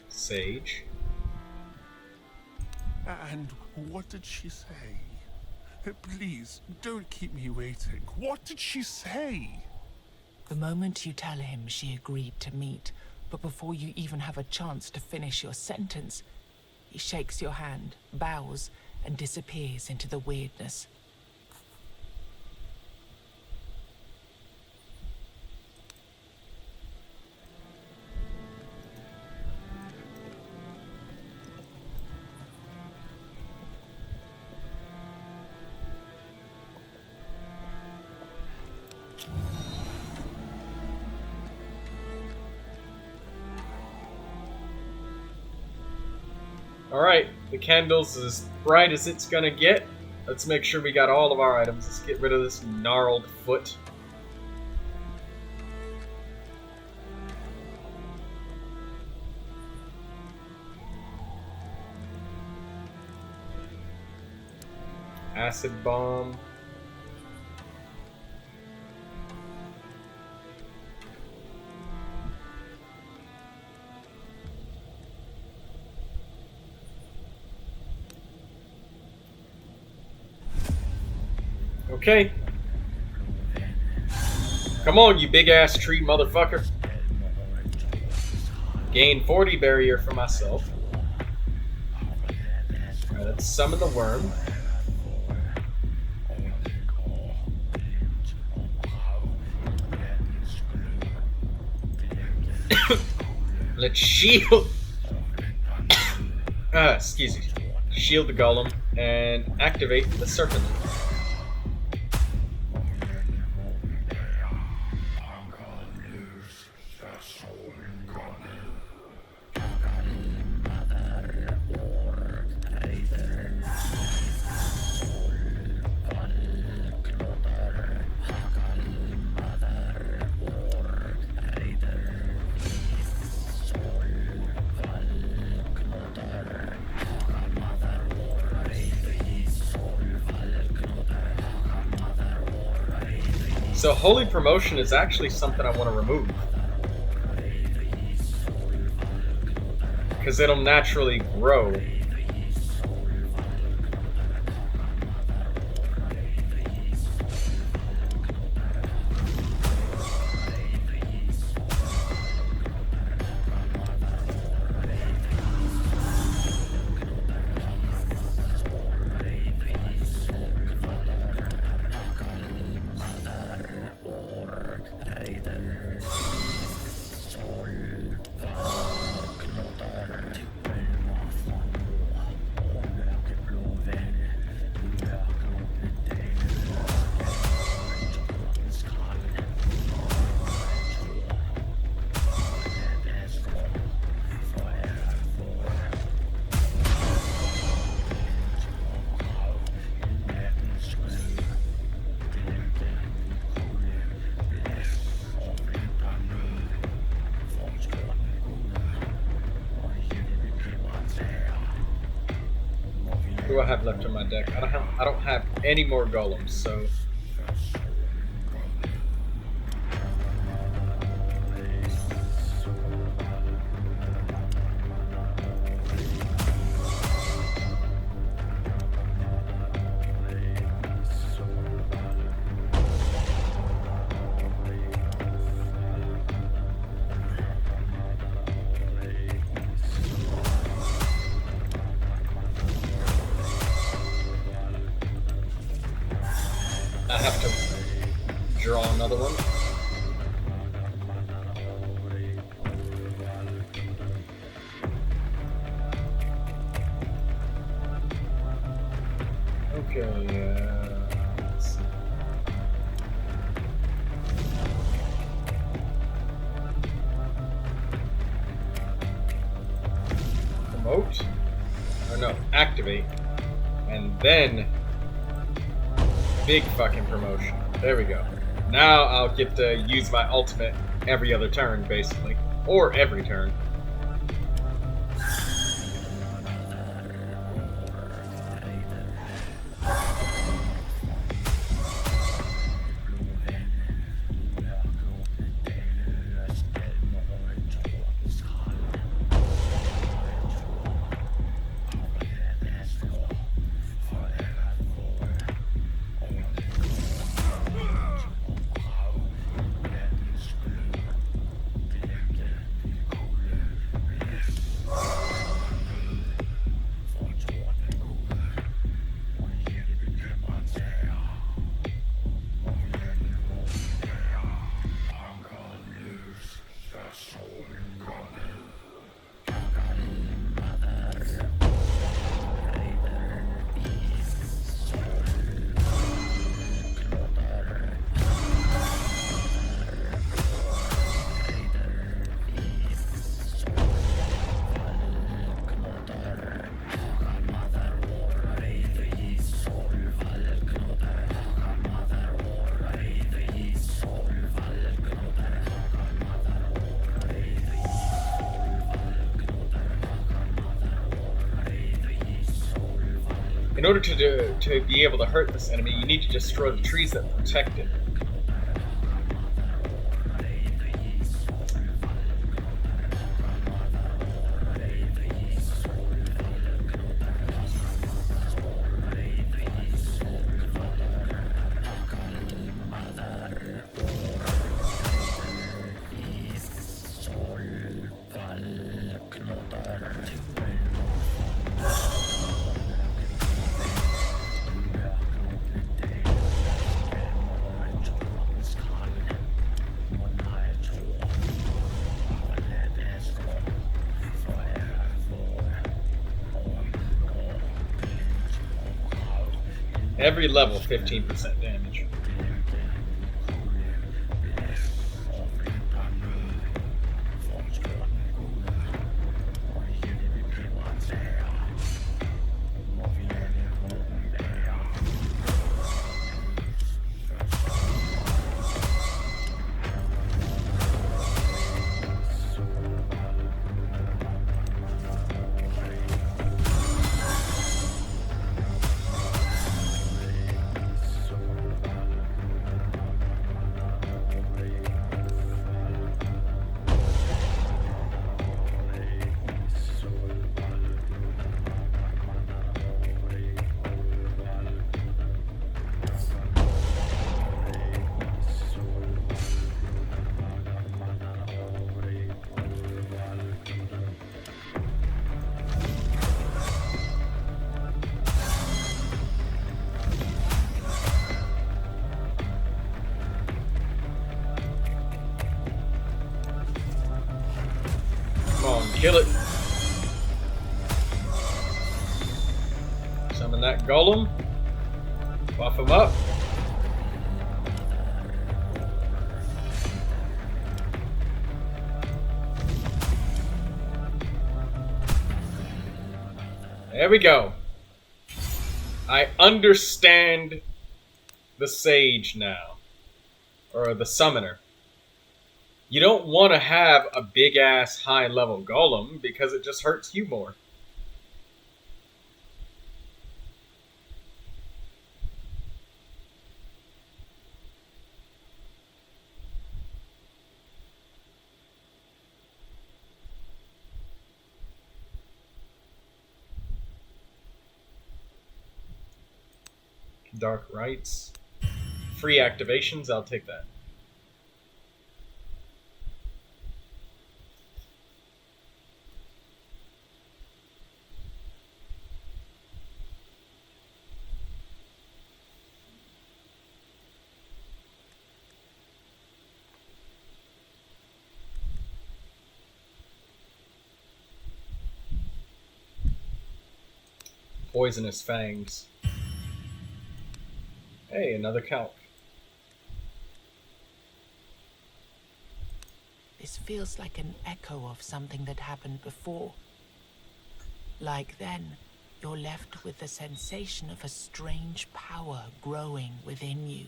Sage.
And what did she say? Please, don't keep me waiting. What did she say?
The moment you tell him she agreed to meet, but before you even have a chance to finish your sentence, he shakes your hand, bows, and disappears into the weirdness.
Alright, the candle's as bright as it's gonna get. Let's make sure we got all of our items. Let's get rid of this gnarled foot. Acid bomb. Okay. Come on, you big ass tree motherfucker. Gain 40 barrier for myself. Alright, let's summon the worm. Let's shield. Excuse me. Shield the golem and activate the serpent. So Holy Promotion is actually something I want to remove. Because it'll naturally grow. What do I have left on my deck? I don't have any more golems, so I have to draw another one. Okay, let's see. Promote? Or no, activate. And then big fucking promotion. There we go. Now I'll get to use my ultimate every other turn, basically. Or every turn. In order to be able to hurt this enemy, you need to destroy the trees that protect it. Every level, 15% damage. Kill it. Summon that golem. Buff him up. There we go. I understand the sage now. Or the summoner. You don't want to have a big-ass high-level golem because it just hurts you more. Dark Rites. Free activations, I'll take that. Poisonous Fangs. Hey, another calc.
This feels like an echo of something that happened before. Like then, you're left with the sensation of a strange power growing within you.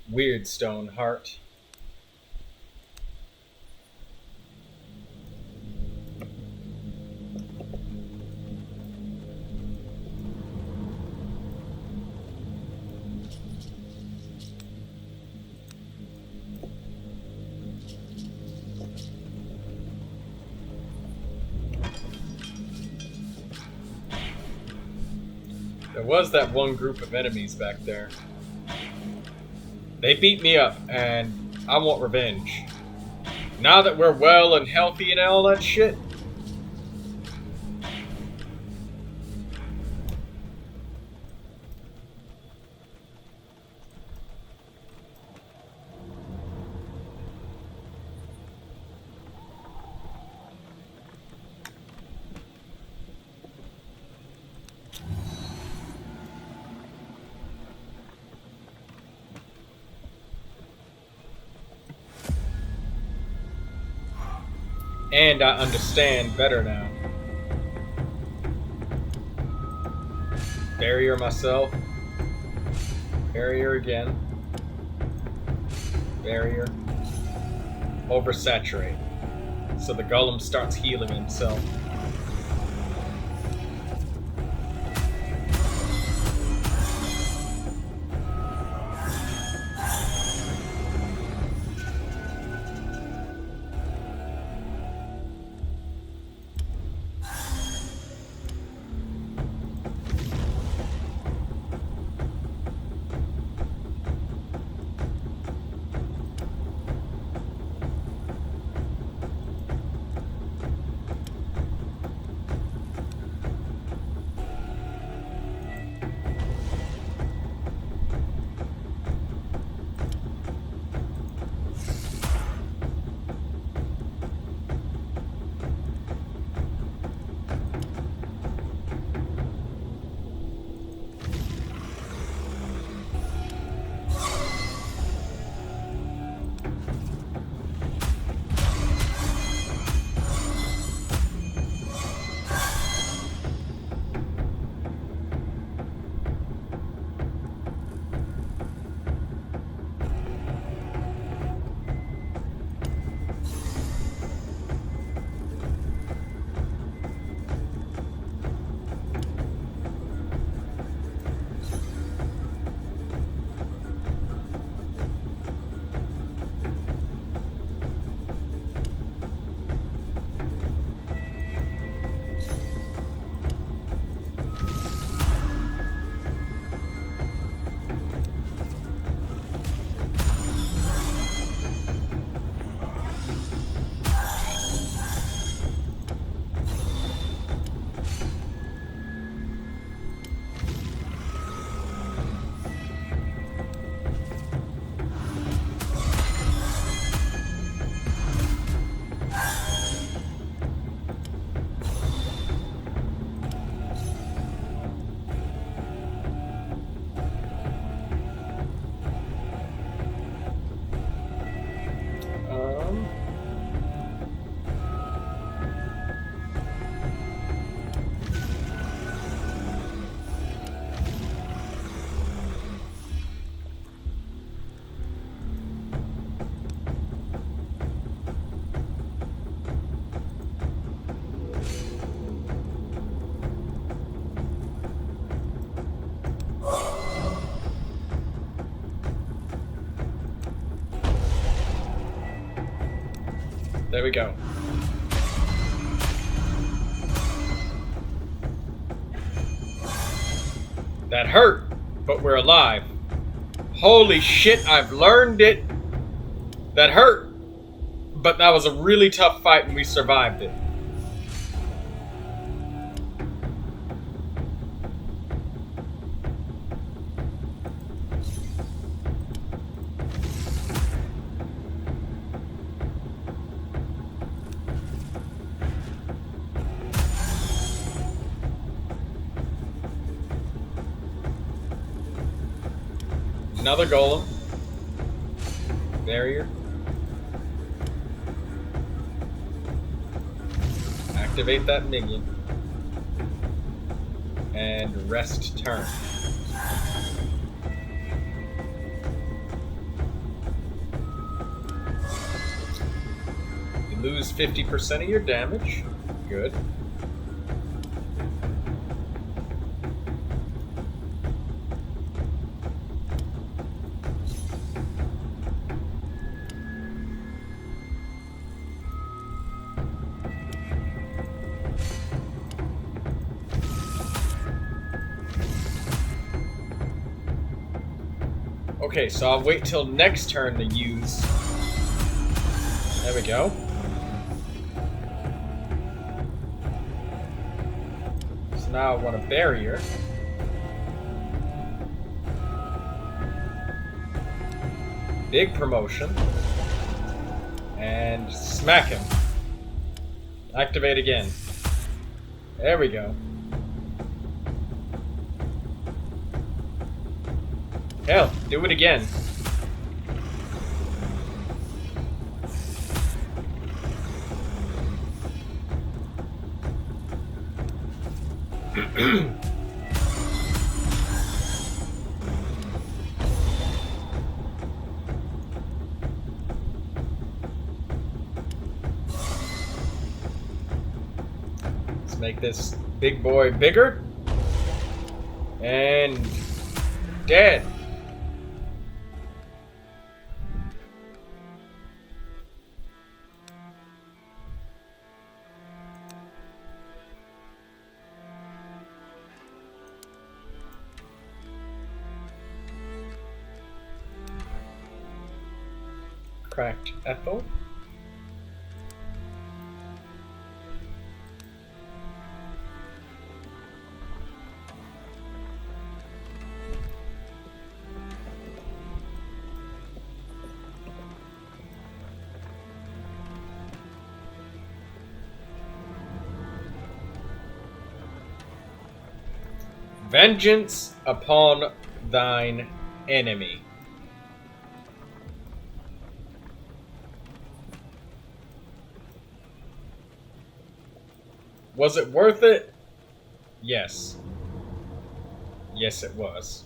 Weird stone heart. There was that one group of enemies back there. They beat me up, and I want revenge. Now that we're well and healthy and all that shit. And I understand better now. Barrier myself. Barrier again. Barrier. Oversaturate. So the golem starts healing himself. There we go. That hurt, but we're alive. Holy shit, I've learned it. That hurt, but that was a really tough fight and we survived it. Another golem. Barrier. Activate that minion. And rest turn. You lose 50% of your damage. Good. Okay, so I'll wait till next turn to use. There we go. So now I want a barrier. Big promotion. And smack him. Activate again. There we go. Hell, do it again. Let's make this big boy bigger. And dead. Cracked Ethel. Vengeance upon thine enemy. Was it worth it? Yes. Yes, it was.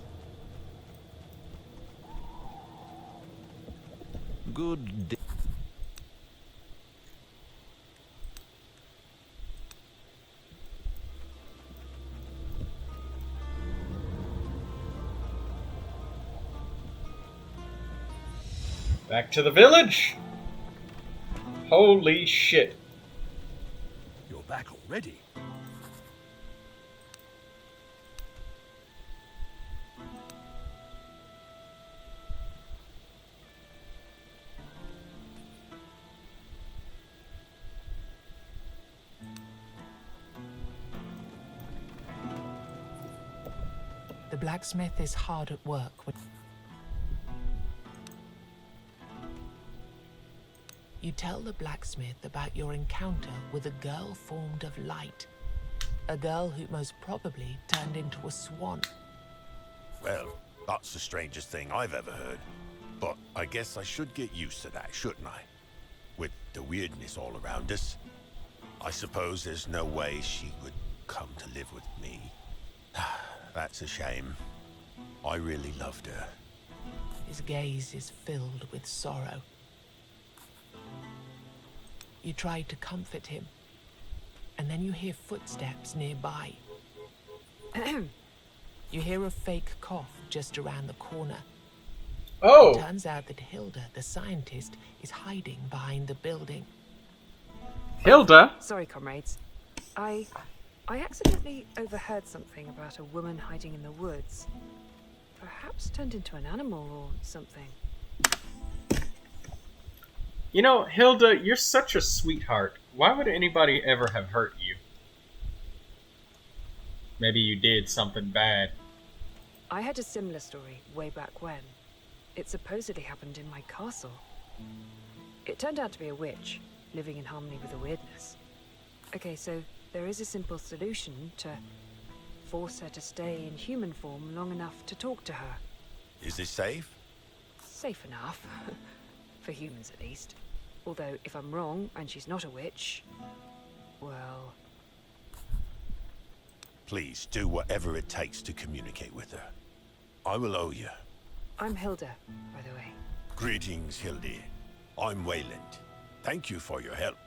Good day.
Back to the village! Holy shit.
You're back already?
The blacksmith is hard at work with... You tell the blacksmith about your encounter with a girl formed of light. A girl who most probably turned into a swan.
Well, that's the strangest thing I've ever heard. But I guess I should get used to that, shouldn't I? With the weirdness all around us. I suppose there's no way she would come to live with me. That's a shame. I really loved her.
His gaze is filled with sorrow. You try to comfort him, and then you hear footsteps nearby. You hear a fake cough just around the corner.
Oh!
It turns out that Hilda, the scientist, is hiding behind the building.
Hilda?
Sorry, comrades. I accidentally overheard something about a woman hiding in the woods. Perhaps turned into an animal or something.
You know, Hilda, you're such a sweetheart. Why would anybody ever have hurt you? Maybe you did something bad.
I had a similar story way back when. It supposedly happened in my castle. It turned out to be a witch, living in harmony with the weirdness. Okay, so there is a simple solution to force her to stay in human form long enough to talk to her.
Is this safe?
Safe enough. For humans, at least. Although, if I'm wrong, and she's not a witch, well...
Please, do whatever it takes to communicate with her. I will owe you.
I'm Hilda, by the way.
Greetings, Hildy. I'm Wayland. Thank you for your help.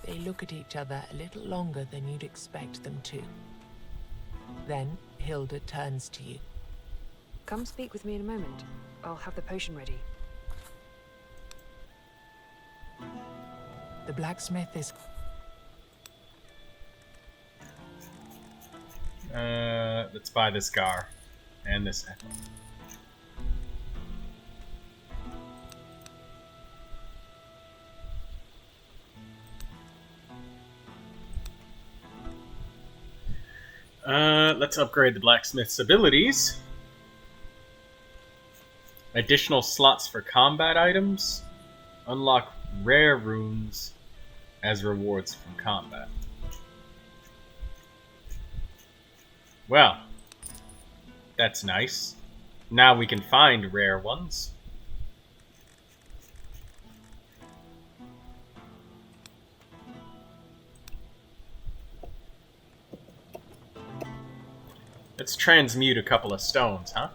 They look at each other a little longer than you'd expect them to. Then, Hilda turns to you.
Come speak with me in a moment. I'll have the potion ready.
The blacksmith is...
Let's buy this Gar. And this apple. Let's upgrade the blacksmith's abilities. Additional slots for combat items. Unlock rare runes as rewards from combat. Well, that's nice. Now we can find rare ones. Let's transmute a couple of stones, huh?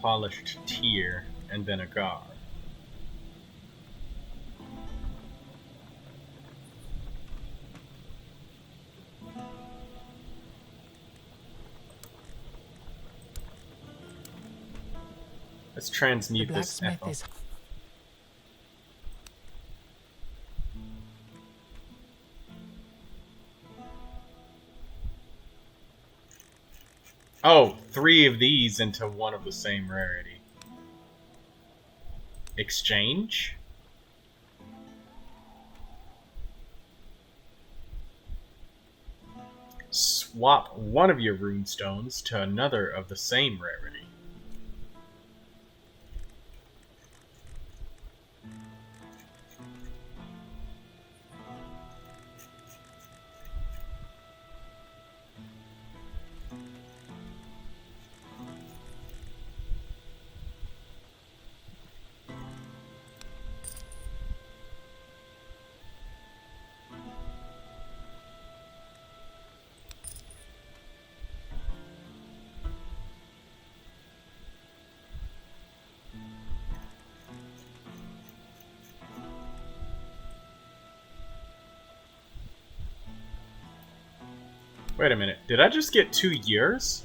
Polished tier, and then a Gar. Let's transmute this apple.
Is...
Oh, 3 of these into one of the same rarity. Exchange? Swap one of your runestones to another of the same rarity. Wait a minute, did I just get 2 years?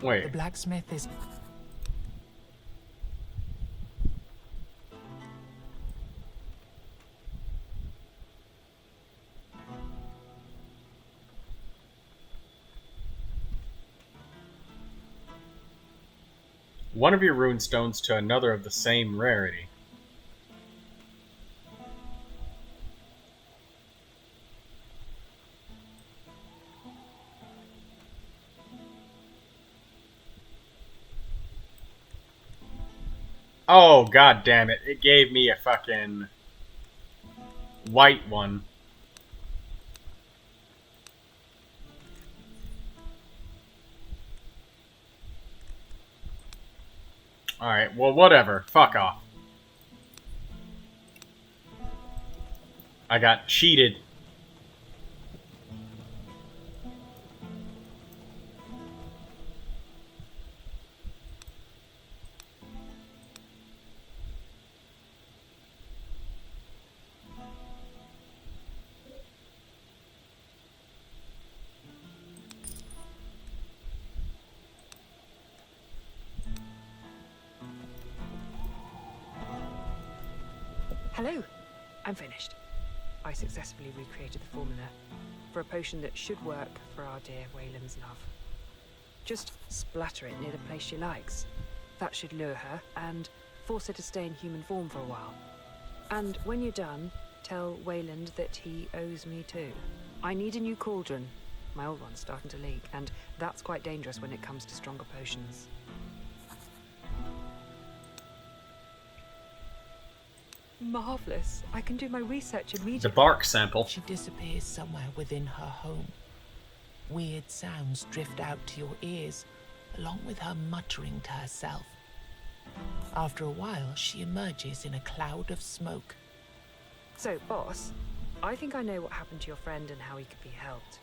Wait.
The blacksmith is...
One of your runestones to another of the same rarity. Oh, god damn it. It gave me a fucking white one. Alright, well, whatever. Fuck off. I got cheated.
Hello. I'm finished. I successfully recreated the formula for a potion that should work for our dear Wayland's love. Just splatter it near the place she likes. That should lure her and force her to stay in human form for a while. And when you're done, tell Wayland that he owes me too. I need a new cauldron. My old one's starting to leak, and that's quite dangerous when it comes to stronger potions. Marvelous. I can do my research immediately.
The bark sample.
She disappears somewhere within her home. Weird sounds drift out to your ears, along with her muttering to herself. After a while, she emerges in a cloud of smoke.
So, boss, I think I know what happened to your friend and how he could be helped.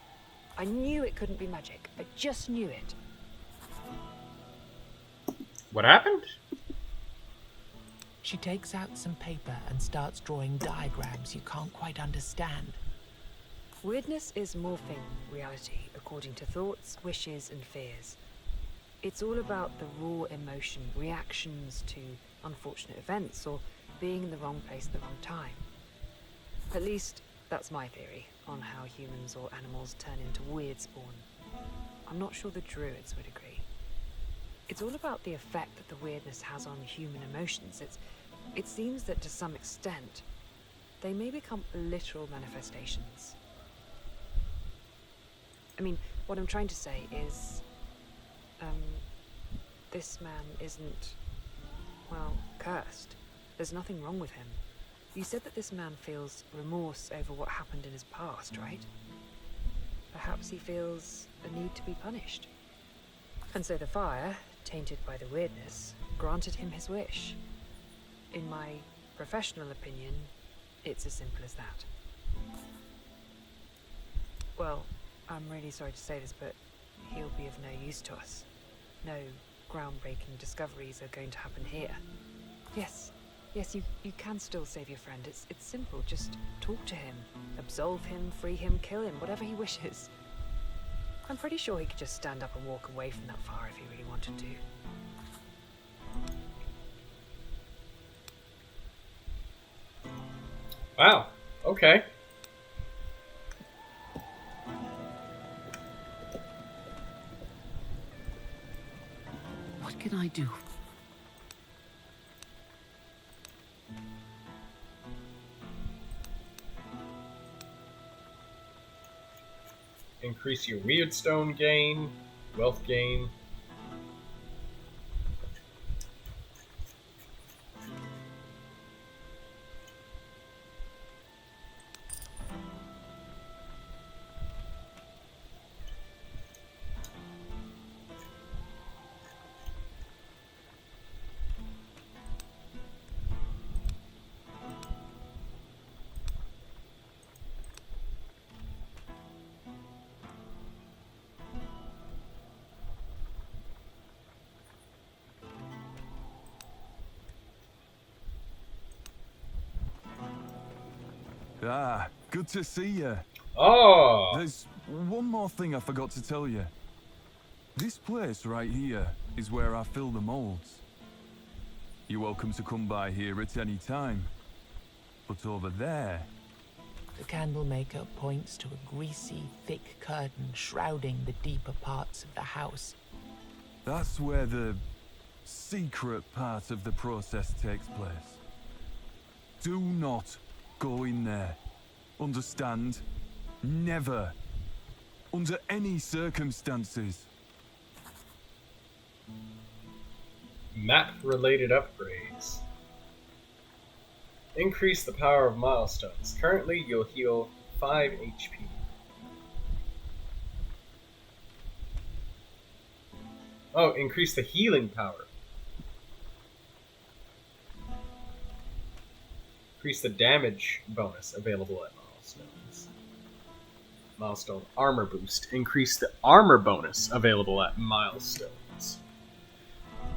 I knew it couldn't be magic. I just knew it.
What happened?
She takes out some paper and starts drawing diagrams you can't quite understand.
Weirdness is morphing reality according to thoughts, wishes, and fears. It's all about the raw emotion, reactions to unfortunate events, or being in the wrong place at the wrong time. At least, that's my theory on how humans or animals turn into weird spawn. I'm not sure the druids would agree. It's all about the effect that the weirdness has on human emotions. It seems that to some extent, they may become literal manifestations. I mean, what I'm trying to say is, this man isn't, well, cursed. There's nothing wrong with him. You said that this man feels remorse over what happened in his past, right? Perhaps he feels a need to be punished. And so the fire, tainted by the weirdness, granted him his wish. In my professional opinion, it's as simple as that. Well, I'm really sorry to say this, but he'll be of no use to us. No groundbreaking discoveries are going to happen here. Yes, you can still save your friend. It's simple. Just talk to him. Absolve him, free him, kill him, whatever he wishes. I'm pretty sure he could just stand up and walk away from that fire if he really wanted to.
Wow. Okay.
What can I do?
Increase your weird stone gain, wealth gain.
Ah, good to see you.
Oh!
There's one more thing I forgot to tell you. This place right here is where I fill the molds. You're welcome to come by here at any time. But over there...
The candlemaker points to a greasy, thick curtain shrouding the deeper parts of the house.
That's where the secret part of the process takes place. Do not go in there. Understand? Never. Under any circumstances.
Map-related upgrades. Increase the power of milestones. Currently, you'll heal 5 HP. Oh, increase the healing power. Increase the damage bonus available at milestones. Milestone armor boost. Increase the armor bonus available at milestones.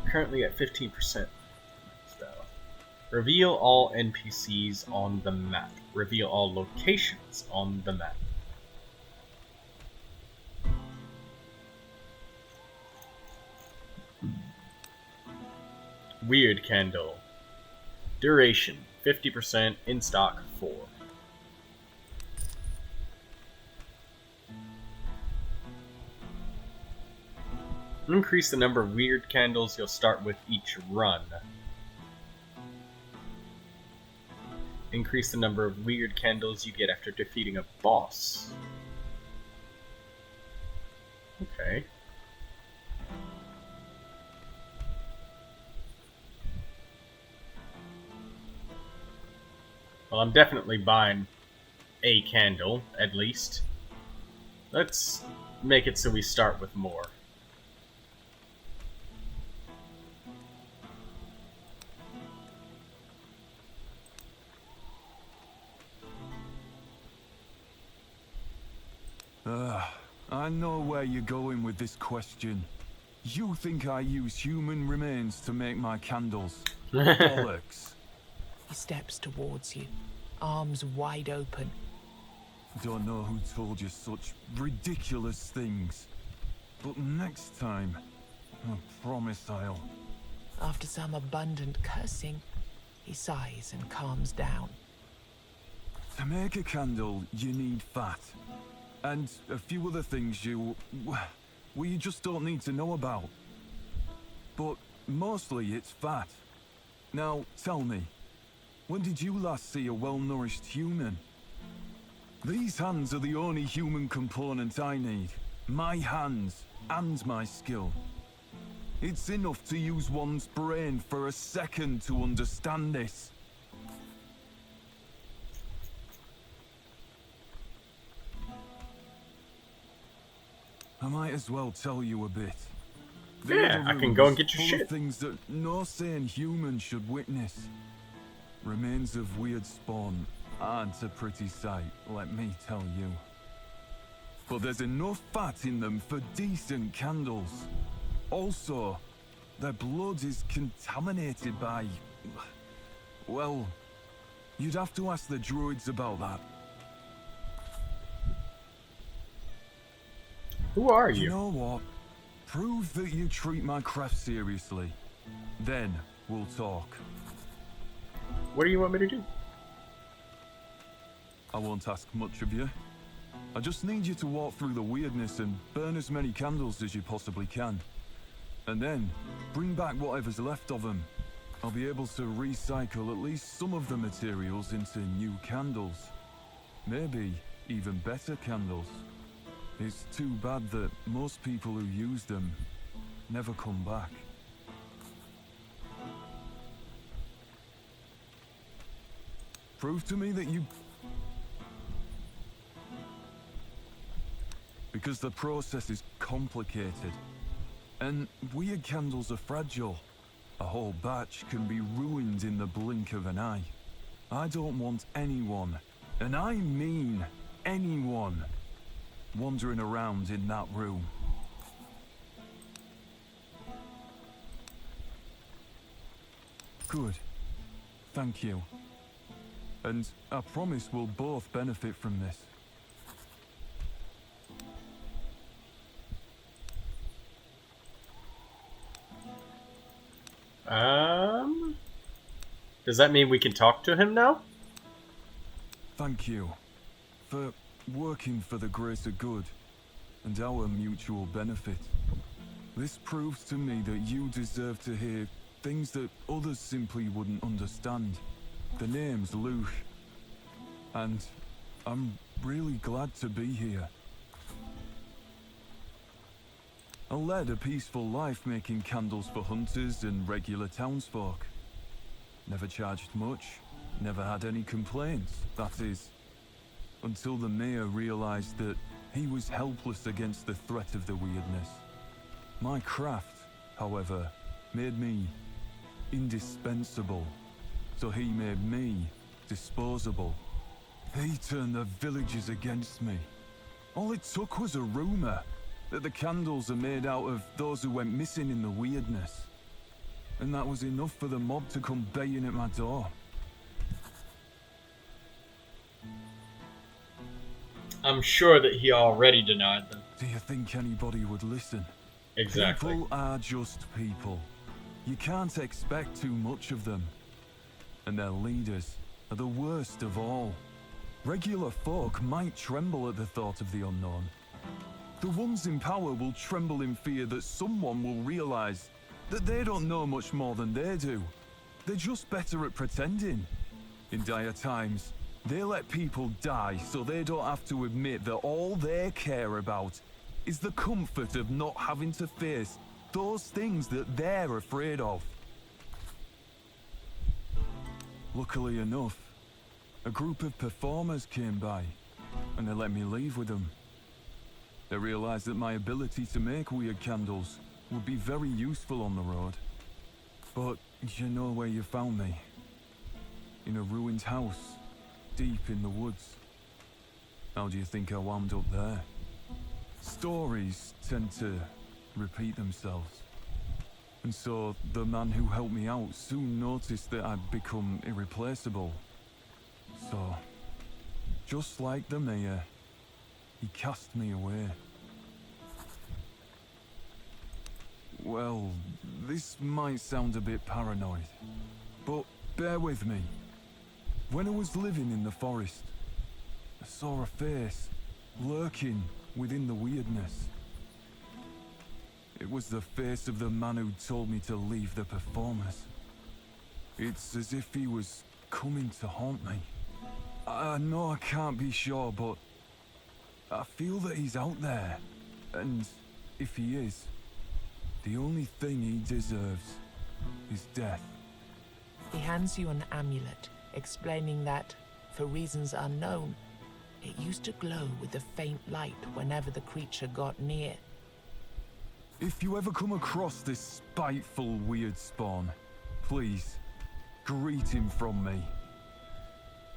Currently at 15%. Reveal all NPCs on the map. Reveal all locations on the map. Weird candle. Duration 50%. In stock 4. Increase the number of weird candles you'll start with each run. Increase the number of weird candles you get after defeating a boss. Okay. Well, I'm definitely buying a candle, at least. Let's make it so we start with more.
I know where you're going with this question. You think I use human remains to make my candles? Bollocks.
He steps towards you, arms wide open.
Don't know who told you such ridiculous things. But next time, I promise I'll...
After some abundant cursing, he sighs and calms down.
To make a candle, you need fat. And a few other things you just don't need to know about. But mostly it's fat. Now, tell me, when did you last see a well-nourished human? These hands are the only human component I need. My hands and my skill. It's enough to use one's brain for a second to understand this. I might as well tell you a bit.
Yeah, I can go and get your
full of
shit.
Things that no sane human should witness. Remains of weird spawn aren't a pretty sight, let me tell you. But there's enough fat in them for decent candles. Also, their blood is contaminated by... Well, you'd have to ask the druids about that.
Who are you?
You know what? Prove that you treat my craft seriously. Then we'll talk.
What do you want me to do?
I won't ask much of you. I just need you to walk through the weirdness and burn as many candles as you possibly can. And then, bring back whatever's left of them. I'll be able to recycle at least some of the materials into new candles. Maybe even better candles. It's too bad that most people who use them never come back. Prove to me that you... Because the process is complicated. And weird candles are fragile. A whole batch can be ruined in the blink of an eye. I don't want anyone, and I mean anyone, wandering around in that room. Good. Thank you. And I promise we'll both benefit from this.
Does that mean we can talk to him now?
Thank you for working for the greater good and our mutual benefit. This proves to me that you deserve to hear things that others simply wouldn't understand. The name's Luke, and I'm really glad to be here. I led a peaceful life making candles for hunters and regular townsfolk. Never charged much, never had any complaints, that is, until the mayor realized that he was helpless against the threat of the weirdness. My craft, however, made me indispensable, so he made me disposable. They turned the villagers against me. All it took was a rumor that the candles are made out of those who went missing in the weirdness. And that was enough for the mob to come baying at my door.
I'm sure that he already denied them.
Do you think anybody would listen?
Exactly.
People are just people. You can't expect too much of them. And their leaders are the worst of all. Regular folk might tremble at the thought of the unknown. The ones in power will tremble in fear that someone will realize that they don't know much more than they do. They're just better at pretending. In dire times, they let people die so they don't have to admit that all they care about is the comfort of not having to face those things that they're afraid of. Luckily enough, a group of performers came by, and they let me leave with them. They realized that my ability to make weird candles would be very useful on the road. But you know where you found me? In a ruined house, deep in the woods. How do you think I wound up there? Stories tend to repeat themselves. And so the man who helped me out soon noticed that I'd become irreplaceable. So, just like the mayor, he cast me away. Well, this might sound a bit paranoid, but bear with me. When I was living in the forest, I saw a face lurking within the weirdness. It was the face of the man who told me to leave the performers. It's as if he was coming to haunt me. I know I can't be sure, but I feel that he's out there. And if he is, the only thing he deserves is death.
He hands you an amulet, explaining that, for reasons unknown, it used to glow with a faint light whenever the creature got near.
If you ever come across this spiteful weird spawn, please, greet him from me.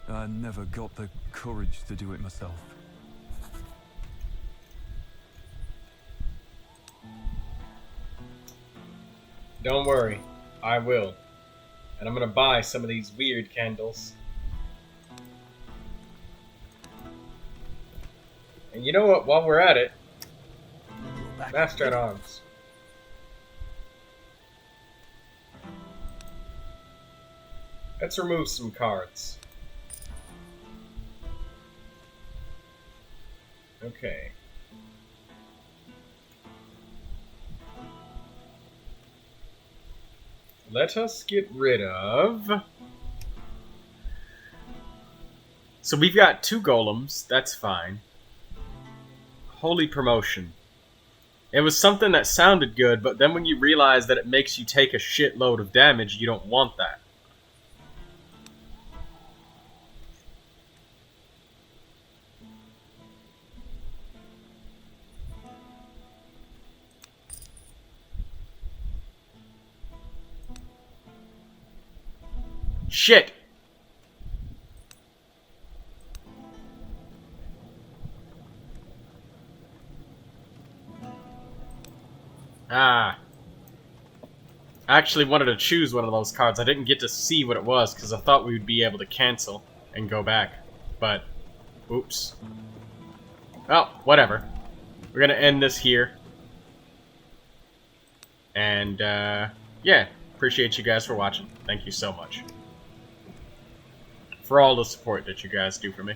I never got the courage to do it myself.
Don't worry, I will. And I'm gonna buy some of these weird candles. And you know what, while we're at it, Master at Arms. Let's remove some cards. Okay. Let us get rid of... So we've got 2 golems, that's fine. Holy Promotion. It was something that sounded good, but then when you realize that it makes you take a shitload of damage, you don't want that. Shit! Ah. I actually wanted to choose one of those cards. I didn't get to see what it was because I thought we would be able to cancel and go back. But, oops. Well, whatever. We're gonna end this here. And, yeah. Appreciate you guys for watching. Thank you so much. For all the support that you guys do for me.